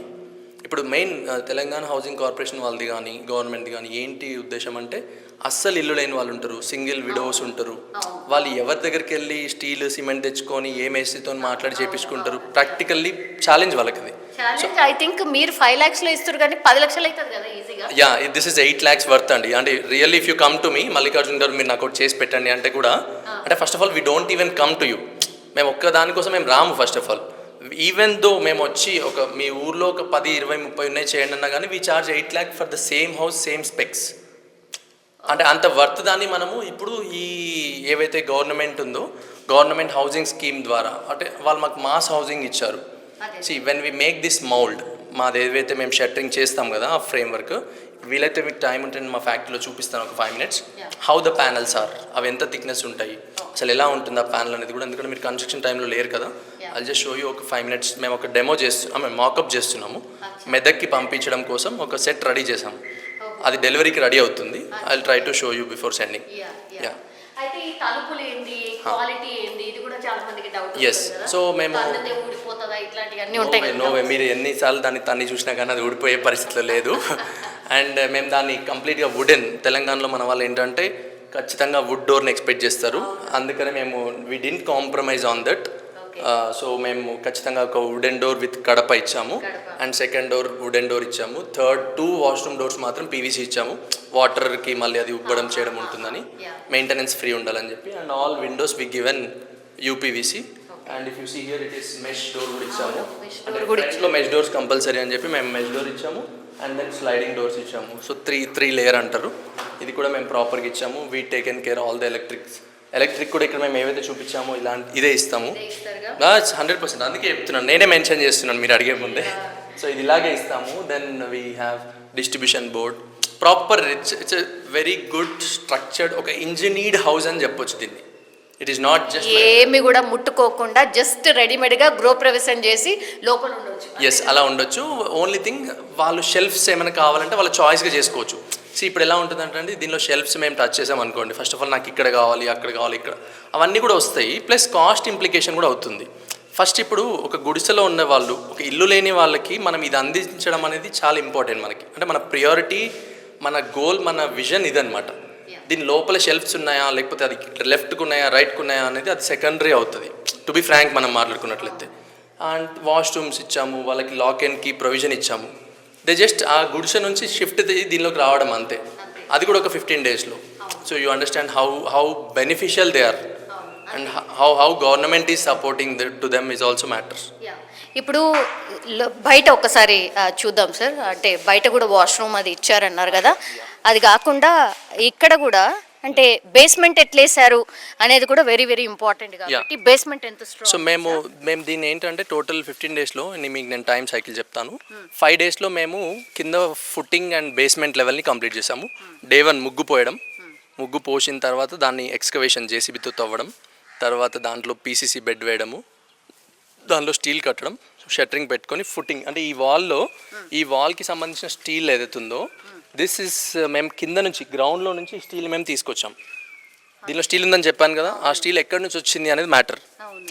ఇప్పుడు మెయిన్ తెలంగాణ హౌసింగ్ కార్పొరేషన్ వాళ్ళది కానీ గవర్నమెంట్ కానీ ఏంటి ఉద్దేశం అంటే, అస్సలు ఇల్లు లేని వాళ్ళు ఉంటారు, సింగిల్ విడోస్ ఉంటారు. వాళ్ళు ఎవరి దగ్గరికి వెళ్ళి స్టీల్ సిమెంట్ తెచ్చుకొని ఏ మేస్త్రితో మాట్లాడి చేపించుకుంటారు. ప్రాక్టికల్లీ ఛాలెంజ్ వాళ్ళకి ఇది. ఐ థింక్ మీరు 5 lakhs ఇస్తారు కానీ 10 లక్షలు అవుతుంది కదా ఈజీగా. Yeah, this is 8 lakhs worth అండి. అంటే really if you come to me, Mallikarjun garu మీరు నాకు ఒకటి చేసి పెట్టండి అంటే కూడా, అంటే first of all we don't even come to you. మేము ఒక్క దానికోసం మేము రాము. First of all even though మేము వచ్చి ఒక మీ ఊర్లో ఒక 10, 20, 30 ఉన్నాయి చేయండి అన్నా కానీ we charge 8 lakhs for the same house same specs. అంటే అంత వర్త్ దాన్ని మనము ఇప్పుడు ఈ ఏవైతే గవర్నమెంట్ ఉందో గవర్నమెంట్ హౌసింగ్ స్కీమ్ ద్వారా, అంటే వాళ్ళు మాకు మాస్ హౌసింగ్ ఇచ్చారు. When we make this mould, మాది ఏదైతే మేము షట్టరింగ్ చేస్తాం కదా ఆ ఫ్రేమ్ వర్క్, వీలైతే మీకు టైం ఉంటే మా ఫ్యాక్టరీలో చూపిస్తాను ఒక 5 minutes how the panels are, అవి ఎంత థిక్నెస్ ఉంటాయి, అసలు ఎలా ఉంటుంది ఆ ప్యానల్ అనేది కూడా. ఎందుకంటే మీరు కన్స్ట్రక్షన్ టైంలో లేరు కదా, ఐ జస్ట్ షో యూ ఒక 5 minutes. మేము ఒక డెమో మేము మాకప్ చేస్తున్నాము. మెదక్కి పంపించడం కోసం ఒక సెట్ రెడీ చేసాము. అది డెలివరీకి రెడీ అవుతుంది. I will try to show you before sending. Yeah, అయితే ఈ తలుపులు ఏంది, క్వాలిటీ ఏంది, ఇది కూడా చాలా మందికి డౌట్. ఎస్, సో మేము ఊడిపోతుందా ఇట్లాంటివన్నీ ఉంటాయి. నోవే, మీరు ఎన్నిసార్లు దాన్ని తన్ని చూసినా కానీ అది ఊడిపోయే పరిస్థితిలో లేదు. అండ్ మేము దాన్ని కంప్లీట్గా వుడెన్, తెలంగాణలో మన వాళ్ళు ఏంటంటే ఖచ్చితంగా వుడ్ డోర్ని ఎక్స్పెక్ట్ చేస్తారు. అందుకనే మేము we didn't compromise on that. So మేము ఖచ్చితంగా ఒక వుడెన్ డోర్ విత్ కడప ఇచ్చాము. And second door wooden door ఇచ్చాము. థర్డ్ 2 వాష్రూమ్ డోర్స్ మాత్రం పీవీసీ ఇచ్చాము. వాటర్కి మళ్ళీ అది ఉబ్బడం చేయడం ఉంటుందని, మెయింటెనెన్స్ ఫ్రీ ఉండాలని చెప్పి. And all windows we given UPVC. And if you see here it is mesh door కూడా ఇచ్చాము. అంటే ఫ్రంట్లో మెష్ డోర్స్ కంపల్సరీ అని చెప్పి మేము మెష్ డోర్ ఇచ్చాము. అండ్ దెన్ స్లైడింగ్ డోర్స్ ఇచ్చాము. సో 3 లేయర్ అంటారు. ఇది కూడా మేము ప్రాపర్గా ఇచ్చాము. We taken care all the electric కూడా ఇక్కడ మేము ఏవైతే చూపించామో ఇదే ఇస్తాము. 100%. అందుకే చెప్తున్నాను, నేనే మెన్షన్ చేస్తున్నాను మీరు అడిగే ముందే. సో ఇది ఇలాగే ఇస్తాము. Then we have distribution board, proper it's a very good structured, ఒక ఇంజనీర్డ్ హౌస్ అని చెప్పొచ్చు దీన్ని. ఇట్ ఈస్ నాట్ జస్ట్ ఏమి కూడా ముట్టుకోకుండా జస్ట్ రెడీమేడ్గా గృహప్రవేశం చేసి లోపల ఉండొచ్చు. ఎస్, అలా ఉండొచ్చు. ఓన్లీ థింగ్ వాళ్ళు షెల్ఫ్స్ ఏమైనా కావాలంటే వాళ్ళ చాయిస్గా చేసుకోవచ్చు. సో ఇప్పుడు ఎలా ఉంటుందంటే దీనిలో షెల్ఫ్స్ మేము టచ్ చేసాం అనుకోండి, ఫస్ట్ ఆఫ్ ఆల్ నాకు ఇక్కడ కావాలి, అక్కడ కావాలి, ఇక్కడ అవన్నీ కూడా వస్తాయి. ప్లస్ కాస్ట్ ఇంప్లికేషన్ కూడా అవుతుంది. ఫస్ట్ ఇప్పుడు ఒక గుడిసెలో ఉన్న వాళ్ళు, ఒక ఇల్లు లేని వాళ్ళకి మనం ఇది అందించడం అనేది చాలా ఇంపార్టెంట్ మనకి. అంటే మన ప్రియారిటీ, మన గోల్, మన విజన్ ఇదనమాట. దీని లోపల షెల్ఫ్స్ ఉన్నాయా, లేకపోతే అది లెఫ్ట్కి ఉన్నాయా, రైట్కి ఉన్నాయా అనేది అది సెకండరీ అవుతుంది, టు బి ఫ్రాంక్ మనం మాట్లాడుకున్నట్లయితే. అండ్ వాష్రూమ్స్ ఇచ్చాము, వాళ్ళకి లాక్ అండ్ కీ ప్రొవిజన్ ఇచ్చాము. దే జస్ట్ ఆ గుడిసె నుంచి షిఫ్ట్ దీనిలోకి రావడం అంతే. అది కూడా ఒక 15 daysలో. So you understand how beneficial they are and how government is supporting to them is also matters. ఇప్పుడు బయట ఒకసారి చూద్దాం సార్. అంటే బయట కూడా వాష్రూమ్ అది ఇచ్చారన్నారు కదా, అది కాకుండా ఇక్కడ కూడా అంటే బేస్మెంట్ ఎట్లేసారు అనేది కూడా వెరీ వెరీ ఇంపార్టెంట్. కాబట్టి బేస్మెంట్ ఎంత స్ట్రాంగ్? సో మేము దీన్ని ఏంటంటే టోటల్ 15 daysలో మీకు నేను టైం సైకిల్ చెప్తాను. 5 daysలో మేము కింద ఫుట్టింగ్ అండ్ బేస్మెంట్ లెవెల్ని కంప్లీట్ చేసాము. Day 1 ముగ్గు పోయడం, ముగ్గు పోసిన తర్వాత దాన్ని ఎక్స్కవేషన్ జేసీబీతో తవ్వడం, తర్వాత దాంట్లో పీసీసీ బెడ్ వేయడము, దానిలో స్టీల్ కట్టడం, షట్టరింగ్ పెట్టుకొని ఫుట్టింగ్. అంటే ఈ వాల్కి సంబంధించిన స్టీల్ ఏదైతుందో దిస్ ఇస్ మేము కింద నుంచి గ్రౌండ్లో నుంచి స్టీల్ మేము తీసుకొచ్చాం. దీనిలో స్టీల్ ఉందని చెప్పాను కదా, ఆ స్టీల్ ఎక్కడి నుంచి వచ్చింది అనేది మ్యాటర్,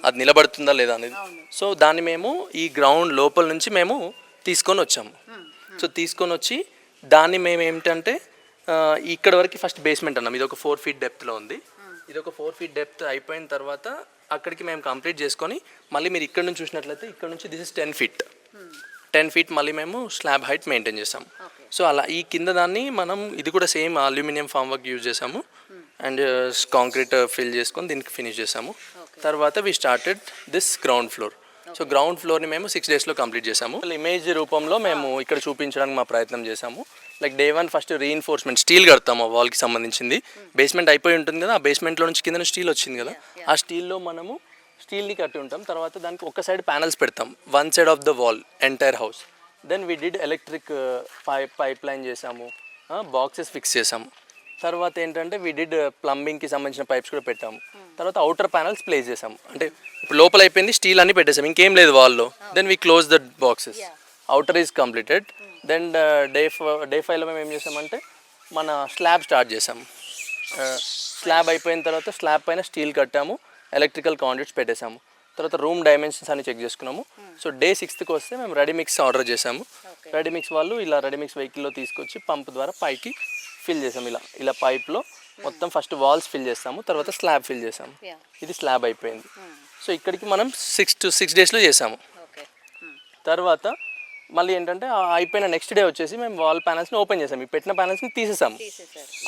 అది నిలబడుతుందా లేదా అనేది. సో దాన్ని మేము ఈ గ్రౌండ్ లోపల నుంచి మేము తీసుకొని వచ్చాము. సో తీసుకొని వచ్చి దాన్ని మేము ఏమిటంటే ఇక్కడ వరకు ఫస్ట్ బేస్మెంట్ అన్నాం. ఇది ఒక 4 feet డెప్త్లో ఉంది. ఇది ఒక 4 feet డెప్త్ అయిపోయిన తర్వాత అక్కడికి మేము కంప్లీట్ చేసుకొని మళ్ళీ మీరు ఇక్కడ నుంచి చూసినట్లయితే ఇక్కడ నుంచి దిస్ ఇస్ 10 feet మళ్ళీ మేము స్లాబ్ హైట్ మెయింటైన్ చేసాం. సో అలా ఈ కింద దాన్ని మనం ఇది కూడా same aluminium form work use చేసాము అండ్ కాంక్రీట్ ఫిల్ చేసుకొని దీనికి ఫినిష్ చేసాము. తర్వాత we started this ground floor. So ground ఫ్లోర్ని మేము 6 daysలో కంప్లీట్ చేసాము. ఇమేజ్ రూపంలో మేము ఇక్కడ చూపించడానికి మా ప్రయత్నం చేసాము. Like Day 1 first reinforcement steel కడతాము ఆ వాల్కి సంబంధించింది. బేస్మెంట్ అయిపోయి ఉంటుంది కదా, ఆ బేస్మెంట్లో నుంచి కింద స్టీల్ వచ్చింది కదా, ఆ స్టీల్లో మనము స్టీల్ని కట్టి ఉంటాం. తర్వాత దానికి ఒక సైడ్ ప్యానల్స్ పెడతాం, 1 side of the wall entire house. Then we did electric pipe line చేసాము, బాక్సెస్ ఫిక్స్ చేసాము. తర్వాత ఏంటంటే వి డిడ్ ప్లంబింగ్కి సంబంధించిన పైప్స్ కూడా పెట్టాము. తర్వాత అవుటర్ ప్యానల్స్ ప్లేస్ చేసాము. అంటే ఇప్పుడు లోపల అయిపోయింది, స్టీల్ అన్ని పెట్టేసాము, ఇంకేం లేదు వాల్లో. Then we close the boxes. Outer is completed. Then day 5లో మేము ఏం చేసామంటే మన స్లాబ్ స్టార్ట్ చేసాము. స్లాబ్ అయిపోయిన తర్వాత స్లాబ్ పైన స్టీల్ కట్టాము, ఎలక్ట్రికల్ కాండ్యూట్స్ పెట్టేసాము. తర్వాత రూమ్ డైమెన్షన్స్ అన్ని చెక్ చేసుకున్నాము. సో డే 6కి వస్తే మేము రెడీమిక్స్ ఆర్డర్ చేసాము. రెడీమిక్స్ వాళ్ళు ఇలా రెడీమిక్స్ వెహికల్లో తీసుకొచ్చి పంప్ ద్వారా పైకి ఫిల్ చేసాము. ఇలా పైప్లో మొత్తం ఫస్ట్ వాల్స్ ఫిల్ చేస్తాము, తర్వాత స్లాబ్ ఫిల్ చేసాము. ఇది స్లాబ్ అయిపోయింది. సో ఇక్కడికి మనం 6 daysలో చేసాము. తర్వాత మళ్ళీ ఏంటంటే అయిపోయిన నెక్స్ట్ డే వచ్చేసి మేము వాల్ ప్యానల్స్ని ఓపెన్ చేసాము. ఈ పెట్టిన ప్యానల్స్ని తీసేసాము.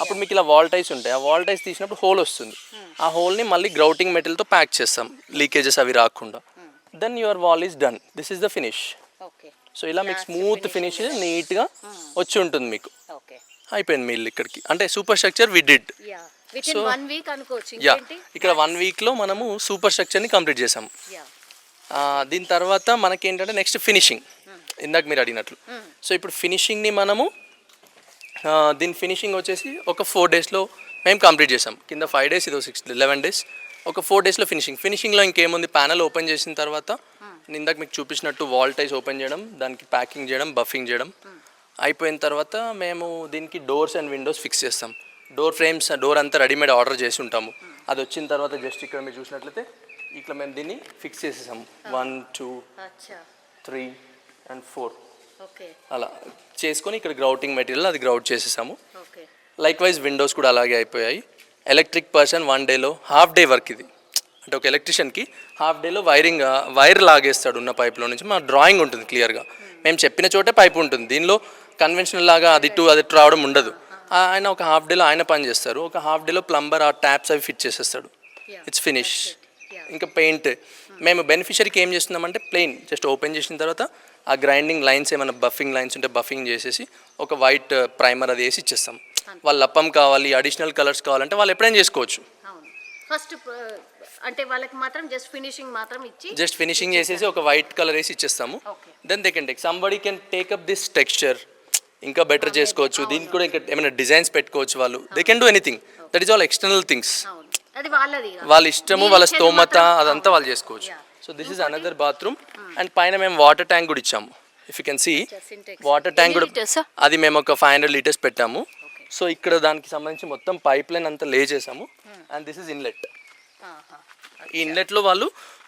అప్పుడు మీకు ఇలా వాల్ టైస్ ఉంటాయి. ఆ వాల్ టైస్ తీసినప్పుడు హోల్ వస్తుంది. ఆ హోల్ని మళ్ళీ గ్రౌటింగ్ మెటీరియల్తో ప్యాక్ చేస్తాం, లీకేజెస్ అవి రాకుండా. Then your wall is done. This is the finish. So ఇలా మీకు స్మూత్ ఫినిష్ నీట్గా వచ్చి ఉంటుంది. మీకు అయిపోయింది మీ ఇల్లు ఇక్కడికి. అంటే super structure we did. So 1 week అనుకోవచ్చు. ఇక్కడ 1 వీక్లో మనము సూపర్ స్ట్రక్చర్ని కంప్లీట్ చేసాము. దీని తర్వాత మనకేంటంటే నెక్స్ట్ ఫినిషింగ్, ఇందాక మీరు అడిగినట్లు. సో ఇప్పుడు ఫినిషింగ్ని మనము దీని ఫినిషింగ్ వచ్చేసి ఒక 4 daysలో మేము కంప్లీట్ చేసాం. కింద 5 days, ఇదో 11 days. ఒక 4 daysలో ఫినిషింగ్లో ఇంకేముంది, ప్యానల్ ఓపెన్ చేసిన తర్వాత ఇందాక మీకు చూపించినట్టు వాల్ టైస్ ఓపెన్ చేయడం, దానికి ప్యాకింగ్ చేయడం, బఫింగ్ చేయడం అయిపోయిన తర్వాత మేము దీనికి డోర్స్ అండ్ విండోస్ ఫిక్స్ చేస్తాం. డోర్ ఫ్రేమ్స్, డోర్ అంతా రెడీమేడ్ ఆర్డర్ చేసి ఉంటాము. అది వచ్చిన తర్వాత జస్ట్ ఇక్కడ మీరు చూసినట్లయితే ఇట్లా మేము దీన్ని ఫిక్స్ చేసేసాము. 1, 2, 3 and 4 అలా చేసుకొని ఇక్కడ గ్రౌటింగ్ మెటీరియల్ అది గ్రౌట్ చేసేసాము. లైక్ వైజ్ విండోస్ కూడా అలాగే అయిపోయాయి. ఎలక్ట్రిక్ పర్సన్ 1 dayలో హాఫ్ డే వర్క్ ఇది. అంటే ఒక ఎలక్ట్రిషియన్కి హాఫ్ డేలో వైర్ లాగేస్తాడు ఉన్న పైప్లో నుంచి. మా డ్రాయింగ్ ఉంటుంది క్లియర్గా, మేము చెప్పిన చోటే పైప్ ఉంటుంది. దీనిలో కన్వెన్షనల్ లాగా అది రావడం ఉండదు. ఆయన ఒక హాఫ్ డేలో ఆయన పని చేస్తారు, ఒక హాఫ్ డేలో ప్లంబర్ ఆ ట్యాప్స్ అవి ఫిట్ చేసేస్తాడు. It's finish. ఇంకా పెయింట్ మేము బెనిఫిషరీకి ఏం చేస్తున్నామంటే ప్లెయిన్ జస్ట్ ఓపెన్ చేసిన తర్వాత ఆ గ్రైండింగ్ లైన్స్ ఏమైనా బఫింగ్ లైన్స్ ఉంటే బఫింగ్ చేసేసి ఒక వైట్ ప్రైమర్ అది వేసి ఇచ్చేస్తాం. వాళ్ళు లప్పం కావాలి, అడిషనల్ కలర్స్ కావాలంటే వాళ్ళు ఎప్పుడైనా చేసుకోవచ్చు. ఫస్ట్ అంటే వాళ్ళకి మాత్రం జస్ట్ ఫినిషింగ్ చేసేసి ఒక వైట్ కలర్ వేసి ఇచ్చేస్తాము. Then they can take, somebody can take up this texture, ఇంకా బెటర్ చేసుకోవచ్చు. దీనికి కూడా ఇంకా ఏమైనా డిజైన్స్ పెట్టుకోవచ్చు వాళ్ళు. They can do anything. That is all external things. వాళ్ళ ఇష్టము, వాళ్ళ స్తోమత అదంతా వాళ్ళు చేసుకోవచ్చు. So this is another bathroom. And పైన మేము వాటర్ ట్యాంక్ కూడా ఇచ్చాము. If you can see water tank కూడా అది మేము ఒక 500 liters పెట్టాము. సో ఇక్కడ దానికి సంబంధించి మొత్తం పైప్ లైన్ అంతా లే చేసాము. And this is inlet. ఈ ఇన్లెట్లో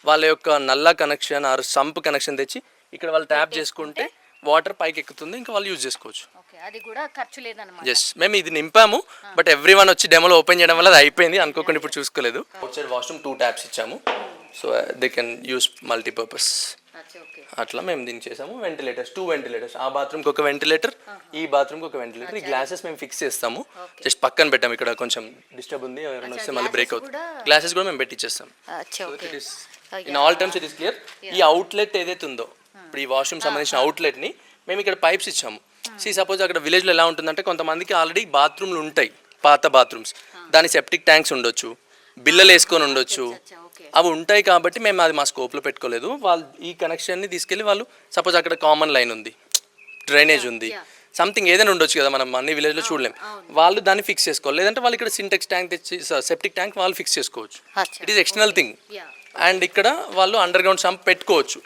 వాళ్ళ యొక్క నల్లా కనెక్షన్ ఆర్ సంప్ కనెక్షన్ తెచ్చి ఇక్కడ వాళ్ళు ట్యాప్ చేసుకుంటే వాటర్ పైకి ఎక్కుతుంది, ఇంకా వాళ్ళు యూజ్ చేసుకోవచ్చు. అది కూడా ఖర్చు లేదన్నమాట. ఎస్, మేము ఇది నింపాము, బట్ ఎవ్రీ వన్ వచ్చి డెమోలో ఓపెన్ చేయడం వల్ల అది అయిపోయింది. అనుకోకుండా ఇప్పుడు చూసుకోలేదు. అవుట్ సైడ్ వాష్రూమ్ 2 taps ఇచ్చాము. So they can use multipurpose. అట్లా మేము దీన్ని చేసాము. Ventilators 2 ventilators. ఆ బాత్రూమ్కి ఒక వెంటిలేటర్, ఈ బాత్రూమ్కి ఒక వెంటిలేటర్. ఈ గ్లాసెస్ మేము ఫిక్స్ చేస్తాము. జస్ట్ పక్కన పెట్టాము. ఇక్కడ కొంచెం డిస్టర్బ్ ఉంది, ఎవరైనా వస్తే మళ్ళీ బ్రేక్ అవుతుంది. గ్లాసెస్ కూడా మేము పెట్టిచ్చేస్తాం. In all terms it is clear. ఈ అవుట్లెట్ ఏదైతే ఉందో, ఇప్పుడు ఈ వాష్రూమ్ సంబంధించిన అవుట్లెట్ని మేము ఇక్కడ పైప్స్ ఇచ్చాము. సపోజ్ అక్కడ విలేజ్లో ఎలా ఉంటుందంటే కొంతమందికి ఆల్రెడీ బాత్రూమ్లు ఉంటాయి, పాత బాత్రూమ్స్, దాని సెప్టిక్ ట్యాంక్స్ ఉండొచ్చు, బిల్లలు వేసుకొని ఉండొచ్చు. అవి ఉంటాయి కాబట్టి మేము అది మా స్కోప్లో పెట్టుకోలేదు. వాళ్ళు ఈ కనెక్షన్ని తీసుకెళ్ళి వాళ్ళు సపోజ్ అక్కడ కామన్ లైన్ ఉంది, డ్రైనేజ్ ఉంది, సంథింగ్ ఏదైనా ఉండొచ్చు కదా, మనం అన్ని విలేజ్లో చూడలేం. వాళ్ళు దాన్ని ఫిక్స్ చేసుకోవాలి. లేదంటే వాళ్ళు ఇక్కడ సింటెక్స్ ట్యాంక్ తెచ్చి సెప్టిక్ ట్యాంక్ వాళ్ళు ఫిక్స్ చేసుకోవచ్చు. It is external thing. And ఇక్కడ వాళ్ళు అండర్ గ్రౌండ్ సంప్ పెట్టుకోవచ్చు.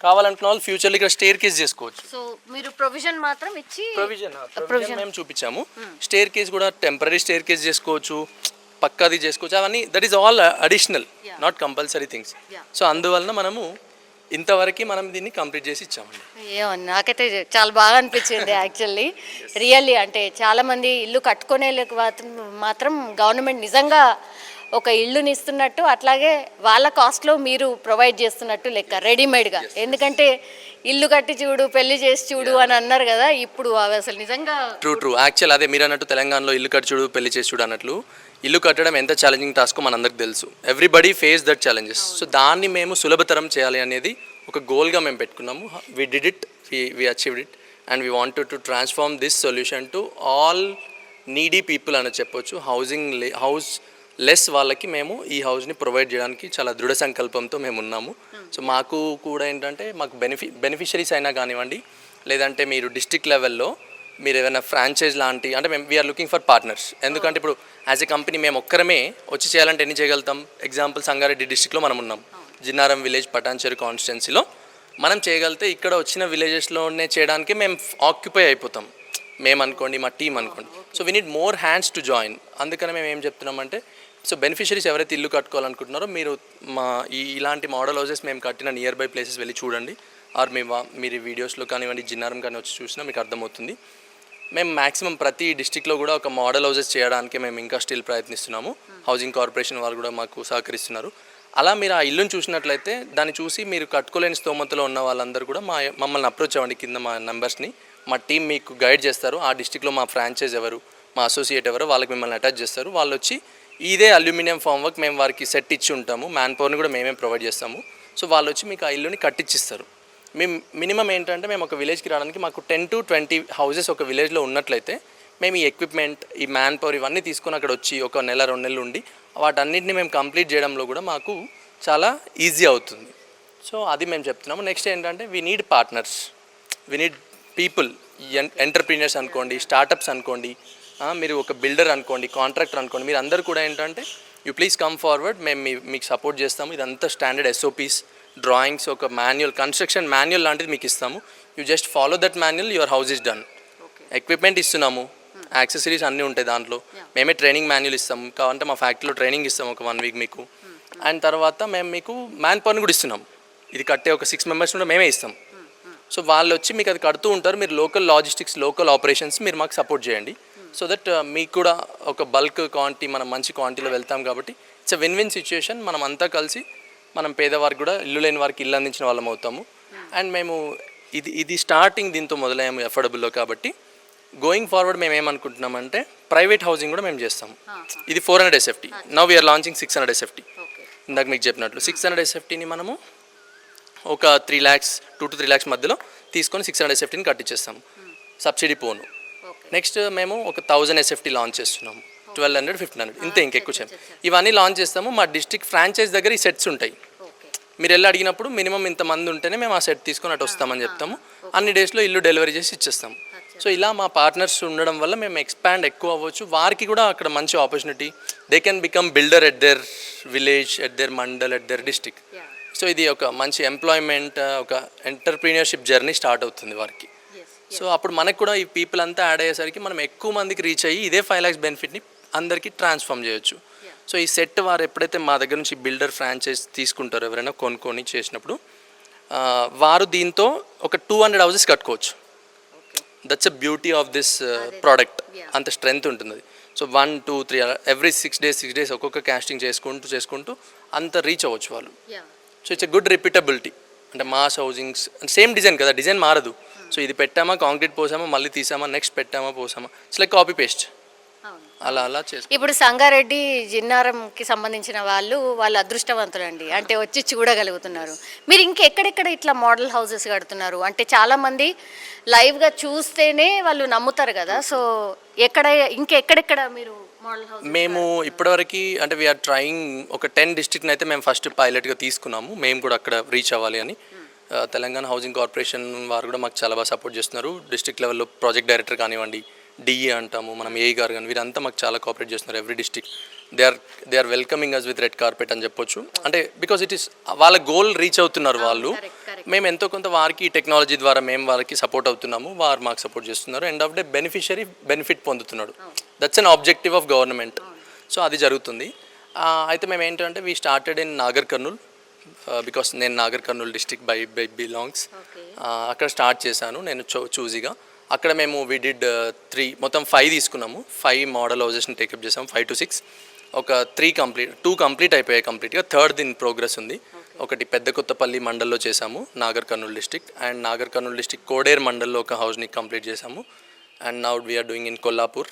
కావాలనుకున్న వాళ్ళు ఫ్యూచర్లో ఇక్కడ స్టేర్ కేస్ చేసుకోవచ్చు. సో మీరు ప్రొవిజన్ మాత్రం ఇచ్చి ప్రొవిజన్ మేము చూపించాము. స్టేర్ కేస్ కూడా టెంపరీ స్టేర్ కేస్ చేసుకోవచ్చు, పక్కాది చేసుకోవచ్చు. అవన్నీ that is all additional, not compulsory things. So అందువలన మనము ఇంతవరకు మనం దీన్ని కంప్లీట్ చేసి ఇచ్చామండి. ఏమో నాకైతే చాలా బాగా అనిపించింది యాక్చువల్లీ. రియల్లీ అంటే చాలామంది ఇల్లు కట్టుకునే మాత్రం గవర్నమెంట్ నిజంగా ఒక ఇల్లుని ఇస్తున్నట్టు, అట్లాగే వాళ్ళ కాస్ట్లో మీరు ప్రొవైడ్ చేస్తున్నట్టు లెక్క రెడీమేడ్గా. ఎందుకంటే ఇల్లు కట్టి చూడు, పెళ్లి చేసి చూడు అని అన్నారు కదా, ఇప్పుడు అవి అసలు నిజంగా ట్రూ యాక్చువల్ అదే మీరు అన్నట్టు తెలంగాణలో ఇల్లు కట్టి చూడు, పెళ్లి చేసి చూడు అన్నట్లు ఇల్లు కట్టడం ఎంత ఛాలెంజింగ్ టాస్కో మనందరికి తెలుసు. Everybody face that challenges. So దాన్ని మేము సులభతరం చేయాలి అనేది ఒక గోల్గా మేము పెట్టుకున్నాము. We did it, we achieved it, and we wanted to transform this solution to all needy people అని చెప్పొచ్చు. హౌస్ లెస్ వాళ్ళకి మేము ఈ హౌస్ని ప్రొవైడ్ చేయడానికి చాలా దృఢ సంకల్పంతో మేము ఉన్నాము. సో మాకు కూడా ఏంటంటే మాకు బెనిఫిషరీస్ అయినా కానివ్వండి, లేదంటే మీరు డిస్ట్రిక్ట్ లెవెల్లో మీరు ఏదైనా ఫ్రాంచైజ్ లాంటి అంటే మేము వీఆర్ లుకింగ్ ఫర్ పార్ట్నర్స్. ఎందుకంటే ఇప్పుడు యాజ్ ఎ కంపెనీ మేము ఒక్కరమే వచ్చి చేయాలంటే ఎన్ని చేయగలుగుతాం? ఎగ్జాంపుల్ సంగారెడ్డి డిస్టిక్లో మనం ఉన్నాం, జిన్నారం విలేజ్ పటాన్చెరు కాన్స్టిట్యున్సీలో మనం చేయగలిగితే ఇక్కడ వచ్చిన విలేజెస్లోనే చేయడానికి మేము ఆక్యుపై అయిపోతాం, మేము అనుకోండి మా టీం అనుకోండి. So we need more hands to join. అందుకనే మేము ఏం చెప్తున్నామంటే సో బెనిఫిషరీస్ ఎవరైతే ఇల్లు కట్టుకోవాలనుకుంటున్నారో మీరు మా ఇలాంటి మోడల్ హౌసెస్ మేము కట్టిన నియర్ బై ప్లేసెస్ వెళ్ళి చూడండి, ఆర్ మీరు వీడియోస్లో కానివ్వండి జిన్నారం కానీ వచ్చి చూసినా మీకు అర్థమవుతుంది. మేము మ్యాక్సిమం ప్రతి డిస్టిక్లో కూడా ఒక మోడల్ హౌసెస్ చేయడానికి మేము ఇంకా స్టిల్ ప్రయత్నిస్తున్నాము. హౌసింగ్ కార్పొరేషన్ వాళ్ళు కూడా మాకు సహకరిస్తున్నారు. అలా మీరు ఆ ఇల్లుని చూసినట్లయితే దాన్ని చూసి మీరు కట్టుకోలేని స్తోమతలో ఉన్న వాళ్ళందరూ కూడా మమ్మల్ని అప్రోచ్ అవ్వండి, కింద మా నెంబర్స్ని, మా టీం మీకు గైడ్ చేస్తారు. ఆ డిస్టిక్లో మా ఫ్రాంచైజ్ ఎవరు, మా అసోసియేట్ ఎవరు, వాళ్ళకి మిమ్మల్ని అటాచ్ చేస్తారు. వాళ్ళు వచ్చి ఇదే అల్యూమినియం ఫామ్ వర్క్ మేము వారికి సెట్ ఇచ్చి ఉంటాము, మ్యాన్ పవర్ని కూడా మేమే ప్రొవైడ్ చేస్తాము. సో వాళ్ళు వచ్చి మీకు ఆ ఇల్లుని కట్టించిస్తారు. మేము మినిమం ఏంటంటే మేము ఒక విలేజ్కి రావడానికి మాకు 10 to 20 హౌసెస్ ఒక విలేజ్లో ఉన్నట్లయితే మేము ఈ ఎక్విప్మెంట్, ఈ మ్యాన్ పవర్ ఇవన్నీ తీసుకొని అక్కడ వచ్చి ఒక నెల 2 నెలలు ఉండి వాటన్నిటిని మేము కంప్లీట్ చేయడంలో కూడా మాకు చాలా ఈజీ అవుతుంది. సో అది మేము చెప్తున్నాము. నెక్స్ట్ ఏంటంటే we need partners, we need people, entrepreneurs అనుకోండి, స్టార్టప్స్ అనుకోండి, మీరు ఒక బిల్డర్ అనుకోండి, కాంట్రాక్టర్ అనుకోండి, మీరు అందరూ కూడా ఏంటంటే యూ ప్లీజ్ కమ్ ఫార్వర్డ్, మేము మీకు సపోర్ట్ చేస్తాము. ఇదంతా స్టాండర్డ్ SOPs, డ్రాయింగ్స్, ఒక మాన్యువల్, కన్స్ట్రక్షన్ మాన్యువల్ లాంటిది మీకు ఇస్తాము. You just follow that manual, your house is done. Equipment ఇస్తున్నాము, యాక్సెసరీస్ అన్నీ ఉంటాయి దాంట్లో. మేమే ట్రైనింగ్ మాన్యువల్ ఇస్తాము, కావాలంటే మా ఫ్యాక్టరీలో ట్రైనింగ్ ఇస్తాము ఒక 1 వీక్ మీకు. అండ్ తర్వాత మేము మీకు మ్యాన్ పవర్ని కూడా ఇస్తున్నాం. ఇది కట్టే ఒక 6 మెంబర్స్ కూడా మేమే ఇస్తాం. సో వాళ్ళు వచ్చి మీకు అది కడుతూ ఉంటారు. మీరు లోకల్ లాజిస్టిక్స్, లోకల్ ఆపరేషన్స్ మీరు మాకు సపోర్ట్ చేయండి. సో దట్ మీకు కూడా ఒక బల్క్ క్వాంటిటీ, మనం మంచి క్వాంటిటీలో వెళ్తాం కాబట్టి ఇట్స్ ఎ విన్ సిచ్యుయేషన్. మనం అంతా కలిసి మనం పేదవారికి కూడా, ఇల్లు లేని వారికి ఇల్లు అందించిన వాళ్ళం అవుతాము. అండ్ మేము ఇది స్టార్టింగ్ దీంతో మొదలయ్యాము అఫోర్డబుల్లో. కాబట్టి గోయింగ్ ఫార్వర్డ్ మేము ఏమనుకుంటున్నామంటే ప్రైవేట్ హౌసింగ్ కూడా మేము చేస్తాము. ఇది 400 SFT, now we're launching 600 SFT. ఇందాక మీకు చెప్పినట్లు 600 SFTని మనము ఒక 3 lakhs, 2 to 3 lakhs మధ్యలో తీసుకొని 600 SFTని కట్టించేస్తాము, సబ్సిడీ పోను. నెక్స్ట్ మేము ఒక 1000 SFT లాంచ్ చేస్తున్నాము, 1200, 1500, ఇంతే, ఇంకెక్కువ చేయం. ఇవన్నీ లాంచ్ చేస్తాము. మా డిస్ట్రిక్ట్ ఫ్రాంచైజ్ దగ్గర ఈ సెట్స్ ఉంటాయి. మీరు వెళ్ళి అడిగినప్పుడు మినిమం ఇంతమంది ఉంటేనే మేము ఆ సెట్ తీసుకొని అటు వస్తామని చెప్తాము. అన్ని డేస్లో ఇల్లు డెలివరీ చేసి ఇచ్చేస్తాము. సో ఇలా మా పార్ట్నర్స్ ఉండడం వల్ల మేము ఎక్స్పాండ్ ఎక్కువ అవ్వచ్చు. వారికి కూడా అక్కడ మంచి opportunity, they can become builder at their village, at their mandal, at their district. So ఇది ఒక మంచి ఎంప్లాయ్మెంట్, ఒక ఎంటర్ప్రీనియర్షిప్ జర్నీ స్టార్ట్ అవుతుంది వారికి. సో అప్పుడు మనకు కూడా ఈ పీపుల్ అంతా యాడ్ అయ్యేసరికి మనం ఎక్కువ మందికి రీచ్ అయ్యి ఇదే 5 lakhs బెనిఫిట్ని అందరికీ ట్రాన్స్ఫార్మ్ చేయొచ్చు. సో ఈ సెట్ వారు ఎప్పుడైతే మా దగ్గర నుంచి బిల్డర్ ఫ్రాంచైజ్ తీసుకుంటారో, ఎవరైనా కొనుక్కొని చేసినప్పుడు వారు దీంతో ఒక 200 houses కట్టుకోవచ్చు. That's a beauty of this product. అంత స్ట్రెంగ్త్ ఉంటుంది అది. సో 1, 2, 3 ఎవ్రీ 6 days ఒక్కొక్క కాస్టింగ్ చేసుకుంటూ అంత రీచ్ అవ్వచ్చు వాళ్ళు. So it's a good repeatability. అంటే మాస్ హౌసింగ్స్ సేమ్ డిజైన్ కదా, డిజైన్ మారదు. సో ఇది పెట్టామా, కాంక్రీట్ పోసామా, మళ్ళీ తీసామా, నెక్స్ట్ పెట్టామా, పోసామా, ఇట్స్ లైక్ కాపీ పేస్ట్. అలా చేస్తాం. ఇప్పుడు సంగారెడ్డి జిన్నారంకి సంబంధించిన వాళ్ళు అదృష్టవంతులండి, అంటే వచ్చి చూడగలుగుతున్నారు. మీరు ఇంకెక్కడెక్కడ ఇట్లా మోడల్ హౌసెస్ కడుతున్నారు? అంటే చాలామంది లైవ్గా చూస్తేనే వాళ్ళు నమ్ముతారు కదా. సో ఇంకెక్కడెక్కడ మీరు మోడల్ హౌస్? మేము ఇప్పటివరకు అంటే వీఆర్ ట్రయింగ్ ఒక 10 districts అయితే మేము ఫస్ట్ పైలట్గా తీసుకున్నాము. మేము కూడా అక్కడ రీచ్ అవ్వాలి అని. తెలంగాణ హౌసింగ్ కార్పొరేషన్ వారు కూడా మాకు చాలా బాగా సపోర్ట్ చేస్తున్నారు. డిస్ట్రిక్ట్ లెవెల్లో ప్రాజెక్ట్ డైరెక్టర్ కానివ్వండి, DE అంటాము మనం, AE గారు కానీ, వీరంతా మాకు చాలా కోఆపరేట్ చేస్తున్నారు. Every district they are welcoming us with red carpet అని చెప్పొచ్చు. అంటే బికాజ్ ఇట్ ఈస్ వాళ్ళ గోల్ రీచ్ అవుతున్నారు వాళ్ళు. మేము ఎంతో కొంత వారికి టెక్నాలజీ ద్వారా మేము వారికి సపోర్ట్ అవుతున్నాము, వారు మాకు సపోర్ట్ చేస్తున్నారు. End of day beneficiary benefit పొందుతున్నాడు. That's an objective of government. So అది జరుగుతుంది. అయితే మేము ఏంటంటే we started in Nagar Kurnool, because నేను Nagar Kurnool district by belongs. అక్కడ స్టార్ట్ చేశాను నేను చూజీగా. అక్కడ మేము వీ డిడ్ 3, మొత్తం 5 తీసుకున్నాము. 5 మోడల్ హౌసెస్ని టేకప్ చేసాము, 5 to 6. ఒక 2 కంప్లీట్ అయిపోయాయి కంప్లీట్గా. 3rd ఇన్ ప్రోగ్రెస్ ఉంది. ఒకటి పెద్ద కొత్తపల్లి మండల్లో చేసాము, Nagar Kurnool district. And Nagar Kurnool district Kodair మండల్లో ఒక హౌస్ని కంప్లీట్ చేసాము. And now we're doing in Kollapur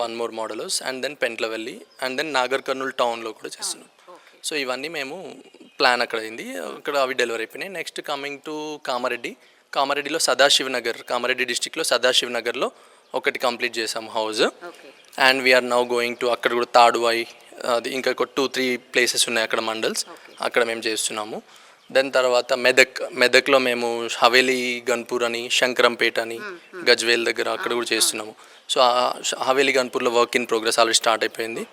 1 more model house. And then Pentlavelli, and then Nagar Kurnool టౌన్లో కూడా చేస్తున్నాం. సో ఇవన్నీ మేము ప్లాన్ అక్కడ అయింది, అక్కడ అవి డెలివరీ అయిపోయినాయి. నెక్స్ట్ కమింగ్ టు కామారెడ్డిలో సదాశివ్ నగర్, కామారెడ్డి డిస్ట్రిక్ట్లో సదాశివ్ నగర్లో ఒకటి కంప్లీట్ చేసాము house. And we're now going to అక్కడ కూడా తాడువాయి, అది ఇంకా 2-3 places ఉన్నాయి అక్కడ మండల్స్, అక్కడ మేము చేస్తున్నాము. దెన్ తర్వాత మెదక్లో మేము హవేలీ గన్పూర్ అని, శంకరంపేట అని, గజ్వేల్ దగ్గర అక్కడ కూడా చేస్తున్నాము. సో హవేలీ గన్పూర్లో work in progress already start అయిపోయింది,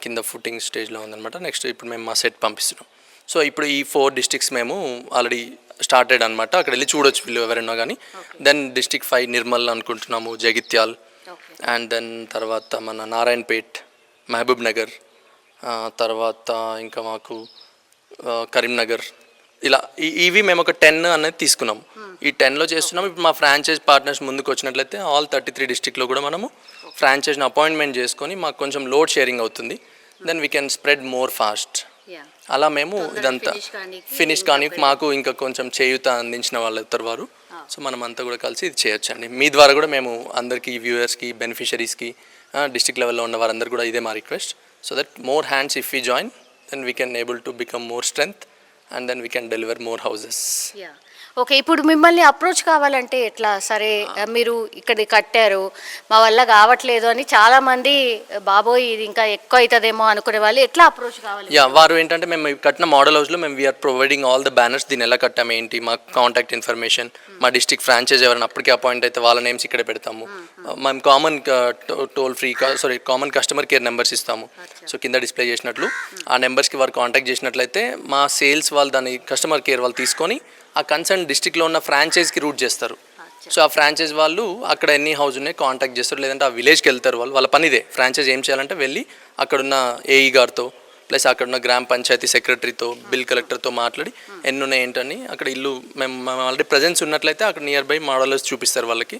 కింద ఫుటింగ్ స్టేజ్లో ఉందన్నమాట. నెక్స్ట్ ఇప్పుడు మేము మా సెట్ పంపిస్తున్నాం. సో ఇప్పుడు ఈ 4 డిస్ట్రిక్ట్స్ మేము ఆల్రెడీ స్టార్టెడ్ అనమాట, అక్కడ వెళ్ళి చూడొచ్చు వీళ్ళు ఎవరైనా కానీ. దెన్ డిస్ట్రిక్ట్ 5 నిర్మల్ అనుకుంటున్నాము, జగిత్యాల్, అండ్ దెన్ తర్వాత మన నారాయణపేట్, మహబూబ్ నగర్, తర్వాత ఇంకా మాకు కరీంనగర్, ఇలా ఇవి మేము ఒక 10 అనేది తీసుకున్నాము. ఈ 10లో చేస్తున్నాము. ఇప్పుడు మా ఫ్రాంచైజ్ పార్ట్నర్స్ ముందుకు వచ్చినట్లయితే ఆల్ 33 డిస్ట్రిక్ట్లో కూడా మనము ఫ్రాంచైజ్ని అపాయింట్మెంట్ చేసుకొని మాకు కొంచెం లోడ్ షేరింగ్ అవుతుంది. Then we can spread more fast. అలా మేము ఇదంతా ఫినిష్ కానీ మాకు ఇంకా కొంచెం చేయూత అందించిన వాళ్ళు అవుతారు వారు. సో మనం అంతా కూడా కలిసి ఇది చేయొచ్చండి. మీ ద్వారా కూడా మేము అందరికీ వ్యూవర్స్కి, బెనిఫిషరీస్కి, డిస్ట్రిక్ట్ లెవెల్లో ఉన్న వారందరూ కూడా ఇదే మా request. So that more hands if we join, then we can able to become more strength and then we can deliver more houses. Okay, ఇప్పుడు మిమ్మల్ని అప్రోచ్ కావాలంటే ఎట్లా? సరే మీరు ఇక్కడ కట్టారు, మా వల్ల కావట్లేదు అని చాలామంది బాబోయ్ ఇది ఇంకా ఎక్కువ అవుతుందేమో అనుకునే వాళ్ళు ఎట్లా అప్రోచ్ కావాలి? వారు ఏంటంటే మేము కట్టిన మోడల్ హౌస్లో మేము we're providing all the banners, దీన్ని ఎలా కట్టాము ఏంటి, మా కాంటాక్ట్ ఇన్ఫర్మేషన్, మా డిస్ట్రిక్ట్ ఫ్రాంచైజ్ ఎవరైనా అప్పటికే అపాయింట్ అయితే వాళ్ళ నేమ్స్ ఇక్కడే పెడతాము. మేము కామన్ కస్టమర్ కేర్ నెంబర్స్ ఇస్తాము. సో కింద డిస్ప్లే చేసినట్లు ఆ నెంబర్స్కి వారు కాంటాక్ట్ చేసినట్లయితే మా సేల్స్ వాళ్ళు దాన్ని కస్టమర్ కేర్ వాళ్ళు తీసుకొని ఆ కన్సర్న్ డిస్ట్రిక్ట్లో ఉన్న ఫ్రాంచైజ్కి రూట్ చేస్తారు. సో ఆ ఫ్రాంచైజ్ వాళ్ళు అక్కడ ఎన్ని హౌస్ ఉన్నాయి కాంటాక్ట్ చేస్తారు, లేదంటే ఆ విలేజ్కి వెళ్తారు. వాళ్ళ పని ఇదే. ఫ్రాంచైజ్ ఏం చేయాలంటే వెళ్ళి అక్కడున్న ఏఈ గారితో ప్లస్ అక్కడున్న గ్రామ పంచాయతీ సెక్రటరీతో, బిల్ కలెక్టర్తో మాట్లాడి ఎన్ని ఉన్నాయి ఏంటని అక్కడ ఇల్లు మేము ఆల్రెడీ ప్రజెన్స్ ఉన్నట్లయితే అక్కడ నియర్ బై మోడల్స్ చూపిస్తారు వాళ్ళకి.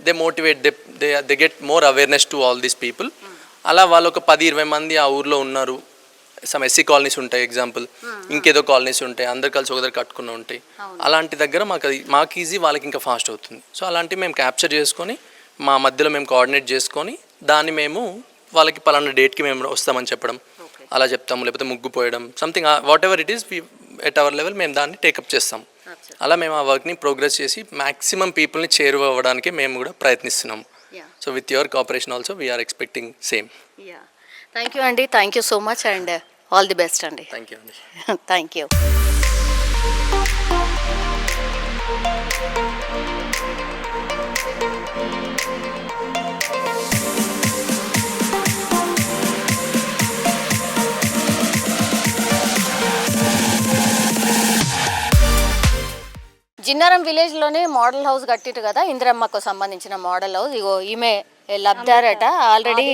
They motivate, they get more awareness to all these people. అలా వాళ్ళు ఒక 10-20 మంది ఆ ఊర్లో ఉన్నారు, సమ్ ఎస్సీ కాలనీస్ ఉంటాయి ఎగ్జాంపుల్, ఇంకేదో కాలనీస్ ఉంటాయి, అందరు కలిసి ఒక దగ్గర కట్టుకుని ఉంటాయి. అలాంటి దగ్గర మాకు ఈజీ, వాళ్ళకి ఇంకా ఫాస్ట్ అవుతుంది. సో అలాంటివి మేము క్యాప్చర్ చేసుకొని మా మధ్యలో మేము కోఆర్డినేట్ చేసుకొని దాన్ని మేము వాళ్ళకి పలానా డేట్కి మేము వస్తామని చెప్పడం అలా చెప్తాము. లేకపోతే ముగ్గు పోయడం, something what ever it is, at our level మేము దాన్ని టేకప్ చేస్తాం. అలా మేము ఆ వర్క్ని ప్రోగ్రెస్ చేసి మ్యాక్సిమం పీపుల్ని చేరువవ్వడానికి మేము కూడా ప్రయత్నిస్తున్నాము. So with your cooperation also we are expecting same. Thank you అండి, thank you so much and all the best అండి. థ్యాంక్ యూ అండి. Thank you. జిన్నారం విలేజ్లోనే మోడల్ హౌస్ కట్టిరు కదా, ఇందిరమ్మకు సంబంధించిన మోడల్ హౌస్. ఇగో ఈమె లబ్ధారట ఆల్రెడీ,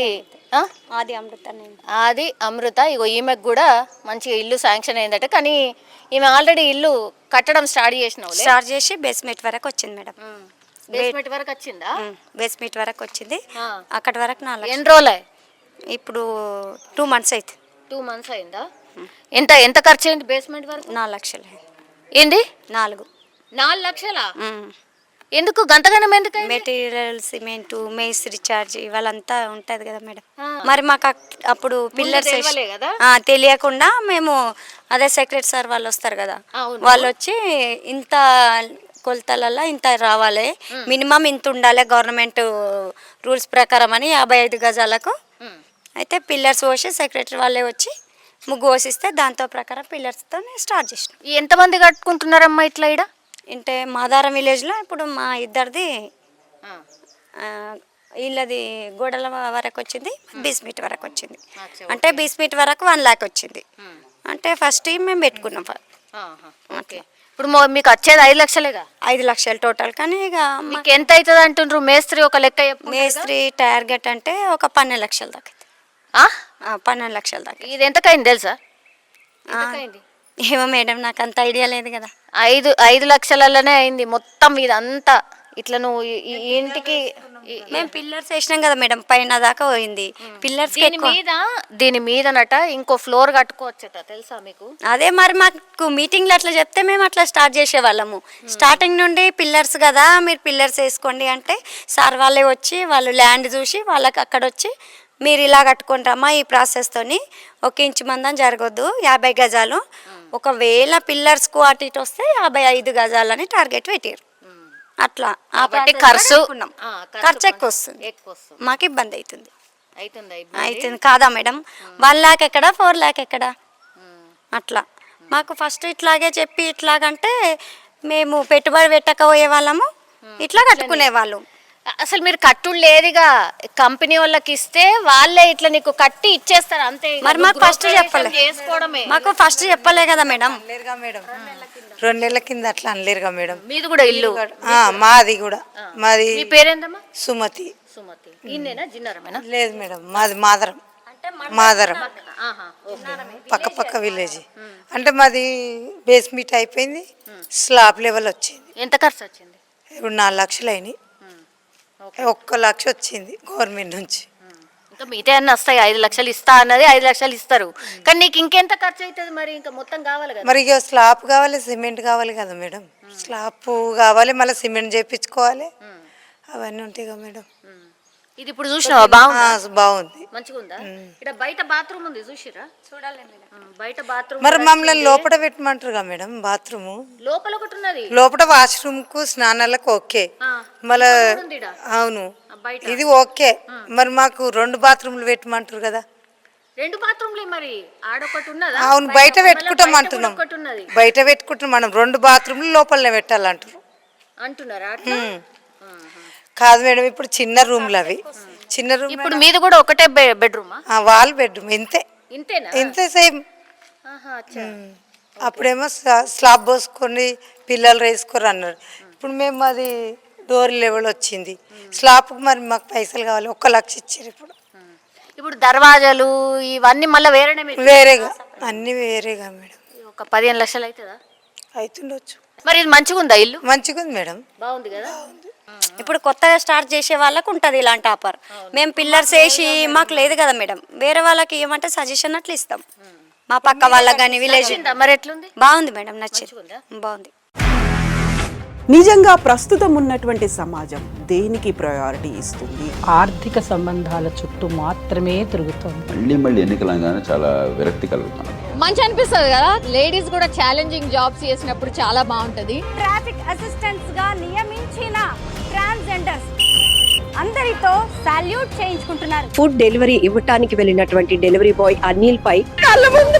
ఆది అమృత. ఇగో ఈమెకు కూడా మంచిగా ఇల్లు శాంక్షన్ అయిందట, కానీ ఈమె ఆల్రెడీ ఇల్లు కట్టడం స్టార్ట్ చేసి బేస్మెంట్ వరకు వచ్చింది మేడం. బేస్మెంట్ వరకు వచ్చిందా? బేస్మెంట్ వరకు వచ్చింది. అక్కడి వరకు 4 లక్షలు. ఎన్ని రోజులు? ఇప్పుడు 2 months అయితే. 2 months అయిందా? ఎంత ఖర్చు అయింది బేస్మెంట్ వరకు? 4 లక్షలు. ఏంది? 4 లక్షలా? ఎందుకు గంతగనం? ఎందుకు? మెటీరియల్, సిమెంట్, మేస్త్రి ఛార్జ్ వాళ్ళంతా ఉంటుంది కదా మేడం. మరి మాకు అప్పుడు పిల్లర్స్ తెలియకుండా మేము అదే సెక్రటరీ సార్ వాళ్ళు వస్తారు కదా, వాళ్ళు వచ్చి ఇంత కొలతలలో ఇంత రావాలి, మినిమం ఇంత ఉండాలి గవర్నమెంట్ రూల్స్ ప్రకారం అని 55 గజాలకు. అయితే పిల్లర్స్ పోసి సెక్రటరీ వాళ్ళే వచ్చి ముగ్గు పోసిస్తే దాంతో ప్రకారం పిల్లర్స్తో స్టార్ట్ చేసినాం. ఎంతమంది కట్టుకుంటున్నారమ్మా ఇట్లా? ఇక్కడ అంటే మాదారం విలేజ్లో ఇప్పుడు మా ఇద్దరిది వీళ్ళది గోడల వరకు వచ్చింది, బేస్మెంట్ వరకు వచ్చింది. అంటే బేస్మెంట్ వరకు 1 lakh వచ్చింది. అంటే ఫస్ట్ మేము పెట్టుకున్నాం. ఇప్పుడు మీకు వచ్చేది 5 లక్షలేగా? 5 లక్షలు టోటల్. కానీ ఇక మీకు ఎంత అవుతుంది అంటుండ్రు మేస్త్రి? ఒక లెక్క మేస్త్రి టార్గెట్ అంటే ఒక 12 లక్షల దాకా. 12 లక్షల దాకా. ఇది ఎంతకైంది తెలుసా? ఏమో మేడం, నాకు అంత ఐడియా లేదు కదా. 5 లక్షలలోనే అయింది మొత్తం ఇదంతా. ఇట్లా నువ్వు ఇంటికి మేము పిల్లర్స్ వేసినాం కదా మేడం, పైన దాకా పోయింది పిల్లర్స్. దీని మీదనట ఇంకో ఫ్లోర్ కట్టుకోవచ్చట, తెలుసా మీకు? అదే మరి మాకు మీటింగ్లో అట్లా చెప్తే మేము అట్లా స్టార్ట్ చేసేవాళ్ళము. స్టార్టింగ్ నుండి పిల్లర్స్ కదా, మీరు పిల్లర్స్ వేసుకోండి అంటే సార్ వాళ్ళే వచ్చి వాళ్ళు ల్యాండ్ చూసి వాళ్ళకి అక్కడ వచ్చి మీరు ఇలా కట్టుకుంటామా ఈ ప్రాసెస్తోని 1 ఇంచు మందం జరగొద్దు, 50 గజాలు. ఒకవేళ పిల్లర్స్కు అటు ఇటు వస్తే 55 గజాలని టార్గెట్ పెట్టారు. అట్లా ఖర్చు ఎక్కువ వస్తుంది, మాకు ఇబ్బంది అవుతుంది కాదా మేడం? 1 lakh ఎక్కడ, 4 lakh ఎక్కడ? అట్లా మాకు ఫస్ట్ ఇట్లాగే చెప్పి ఇట్లాగంటే మేము పెట్టుబడి పెట్టకపోయే వాళ్ళము, ఇట్లా కట్టుకునే వాళ్ళు. అసలు మీరు కట్టుడు లేదుగా, కంపెనీ వాళ్ళకి ఇస్తే వాళ్ళే ఇట్లా నీకు కట్టి ఇచ్చేస్తారు అంతే. మరి మాకు ఫస్ట్ చెప్పలే, చేసుకోవడమే. మాకు ఫస్ట్ చెప్పలే కదా మేడం. అనలేరుగా మేడం, 2 నెలల కింద అట్లా అనలేరుగా మేడం. మీది కూడా ఇల్లు? మాది కూడా. మాది మీ పేరేందమ్మా? సుమతి. సుమతి. ఇన్నేనా జిన్నారమేనా? లేదు మేడం, మాది మాదరం. మాదరం పక్క పక్క విలేజ్. అంటే మాది బేస్మెంట్ అయిపోయింది, స్లాబ్ లెవెల్ వచ్చింది. ఎంత ఖర్చు వచ్చింది? ఇప్పుడు 4 లక్షలు అయినాయి. 1 లక్ష వచ్చింది గవర్నమెంట్ నుంచి. ఇంకా మిగతా అన్నీ వస్తాయి. 5 లక్షలు ఇస్తా అన్నది 5 లక్షలు ఇస్తారు, కానీ నీకు ఇంకెంత ఖర్చు అవుతుంది మరి? ఇంకా మొత్తం కావాలి కదా. మరి ఇక స్లాబ్ కావాలి, సిమెంట్ కావాలి కదా మేడం. స్లాబ్ కావాలి, మళ్ళీ సిమెంట్ చేయించుకోవాలి, అవన్నీ ఉంటాయి కదా మేడం. ఇది ఇప్పుడు చూసినావా? బాగుంది. బాగుంది, మంచిగా ఉందా? ఇక్కడ బయట బాత్రూమ్ ఉంది, చూసిరా? చూడాలి. బయట బాత్రూమ్. మరి మమ్మల్ని లోపల పెట్టమంటారు కదా మేడం. బాత్రూమ్ లోపల ఒకటి ఉన్నది, లోపల వాష్రూమ్ కు స్నానాలకు ఓకే. మళ్ళా అవును, ఇది ఓకే. మరి మాకు 2 బాత్రూమ్లు పెట్టమంటారు కదా. 2 బాత్రూమ్లే మరి, ఆడొకటి ఉన్నదా? అవును, బయట పెట్టుకుంటాం అంటున్నాం. బయట పెట్టుకుంటాం మనం. 2 బాత్రూమ్లు లోపలనే పెట్టాలంటారు. అంటున్నారా? కాదు మేడం, ఇప్పుడు చిన్న రూమ్లు అవి. చిన్న రూమ్. ఇప్పుడు మీది కూడా ఒకటే బెడ్రూమా? వాల్ బెడ్రూమ్ ఇంతే. ఇంతేనా? ఇంతే సేమ్. అప్పుడేమో స్లాబ్ పోసుకొని పిల్లలు వేసుకోరు అన్నారు. ఇప్పుడు మేము అది డోర్ లెవెల్ వచ్చింది. స్లాబ్కి మరి మాకు పైసలు కావాలి, 1 లక్ష ఇచ్చారు. ఇప్పుడు దర్వాజాలు ఇవన్నీ మళ్ళీ వేరేగా, అన్ని వేరేగా మేడం. ఒక 15 లక్షలు అవుతుందా? అవుతుండొచ్చు. మరి ఇది మంచిగా ఉందా ఇల్లు? మంచిగా ఉంది మేడం, బాగుంది కదా. ఇప్పుడు కొత్తగా స్టార్ట్ చేసే వాళ్ళకు ఉంటుంది ఇలాంటి ఆఫర్. మేము పిల్లర్స్ వేసి మాకు లేదు కదా మేడం, వేరే వాళ్ళకి ఏమంటే సజెషన్ అట్లా ఇస్తాం. మా పక్క వాళ్ళకి కానీ విలేజ్. మరి ఎట్లుంది? బాగుంది మేడం, నచ్చింది, బాగుంది. నిజంగా ప్రస్తుతం ఉన్నటువంటి సమాజం దేనికి ప్రయారిటీ ఇస్తుంది? ఆర్థిక సంబంధాల చుట్టూ మాత్రమే తిరుగుతోంది. మళ్ళీ ఎన్నికలంగానే చాలా విరక్తి కలుగుతాను. మంచి అనిపిస్తుంది కదా, లేడీస్ కూడా ఛాలెంజింగ్ జాబ్స్ చేసినప్పుడు చాలా బాగుంటది. ట్రాఫిక్ అసిస్టెంట్స్ గా నియమించిన ట్రాన్స్జెండర్స్ అందరితో సాల్యూట్ చేయించుకుంటున్నారు. ఫుడ్ డెలివరీ ఇవ్వటానికి వెళ్ళినటువంటి డెలివరీ బాయ్ అనిల్ పై కళ్ళ ముందు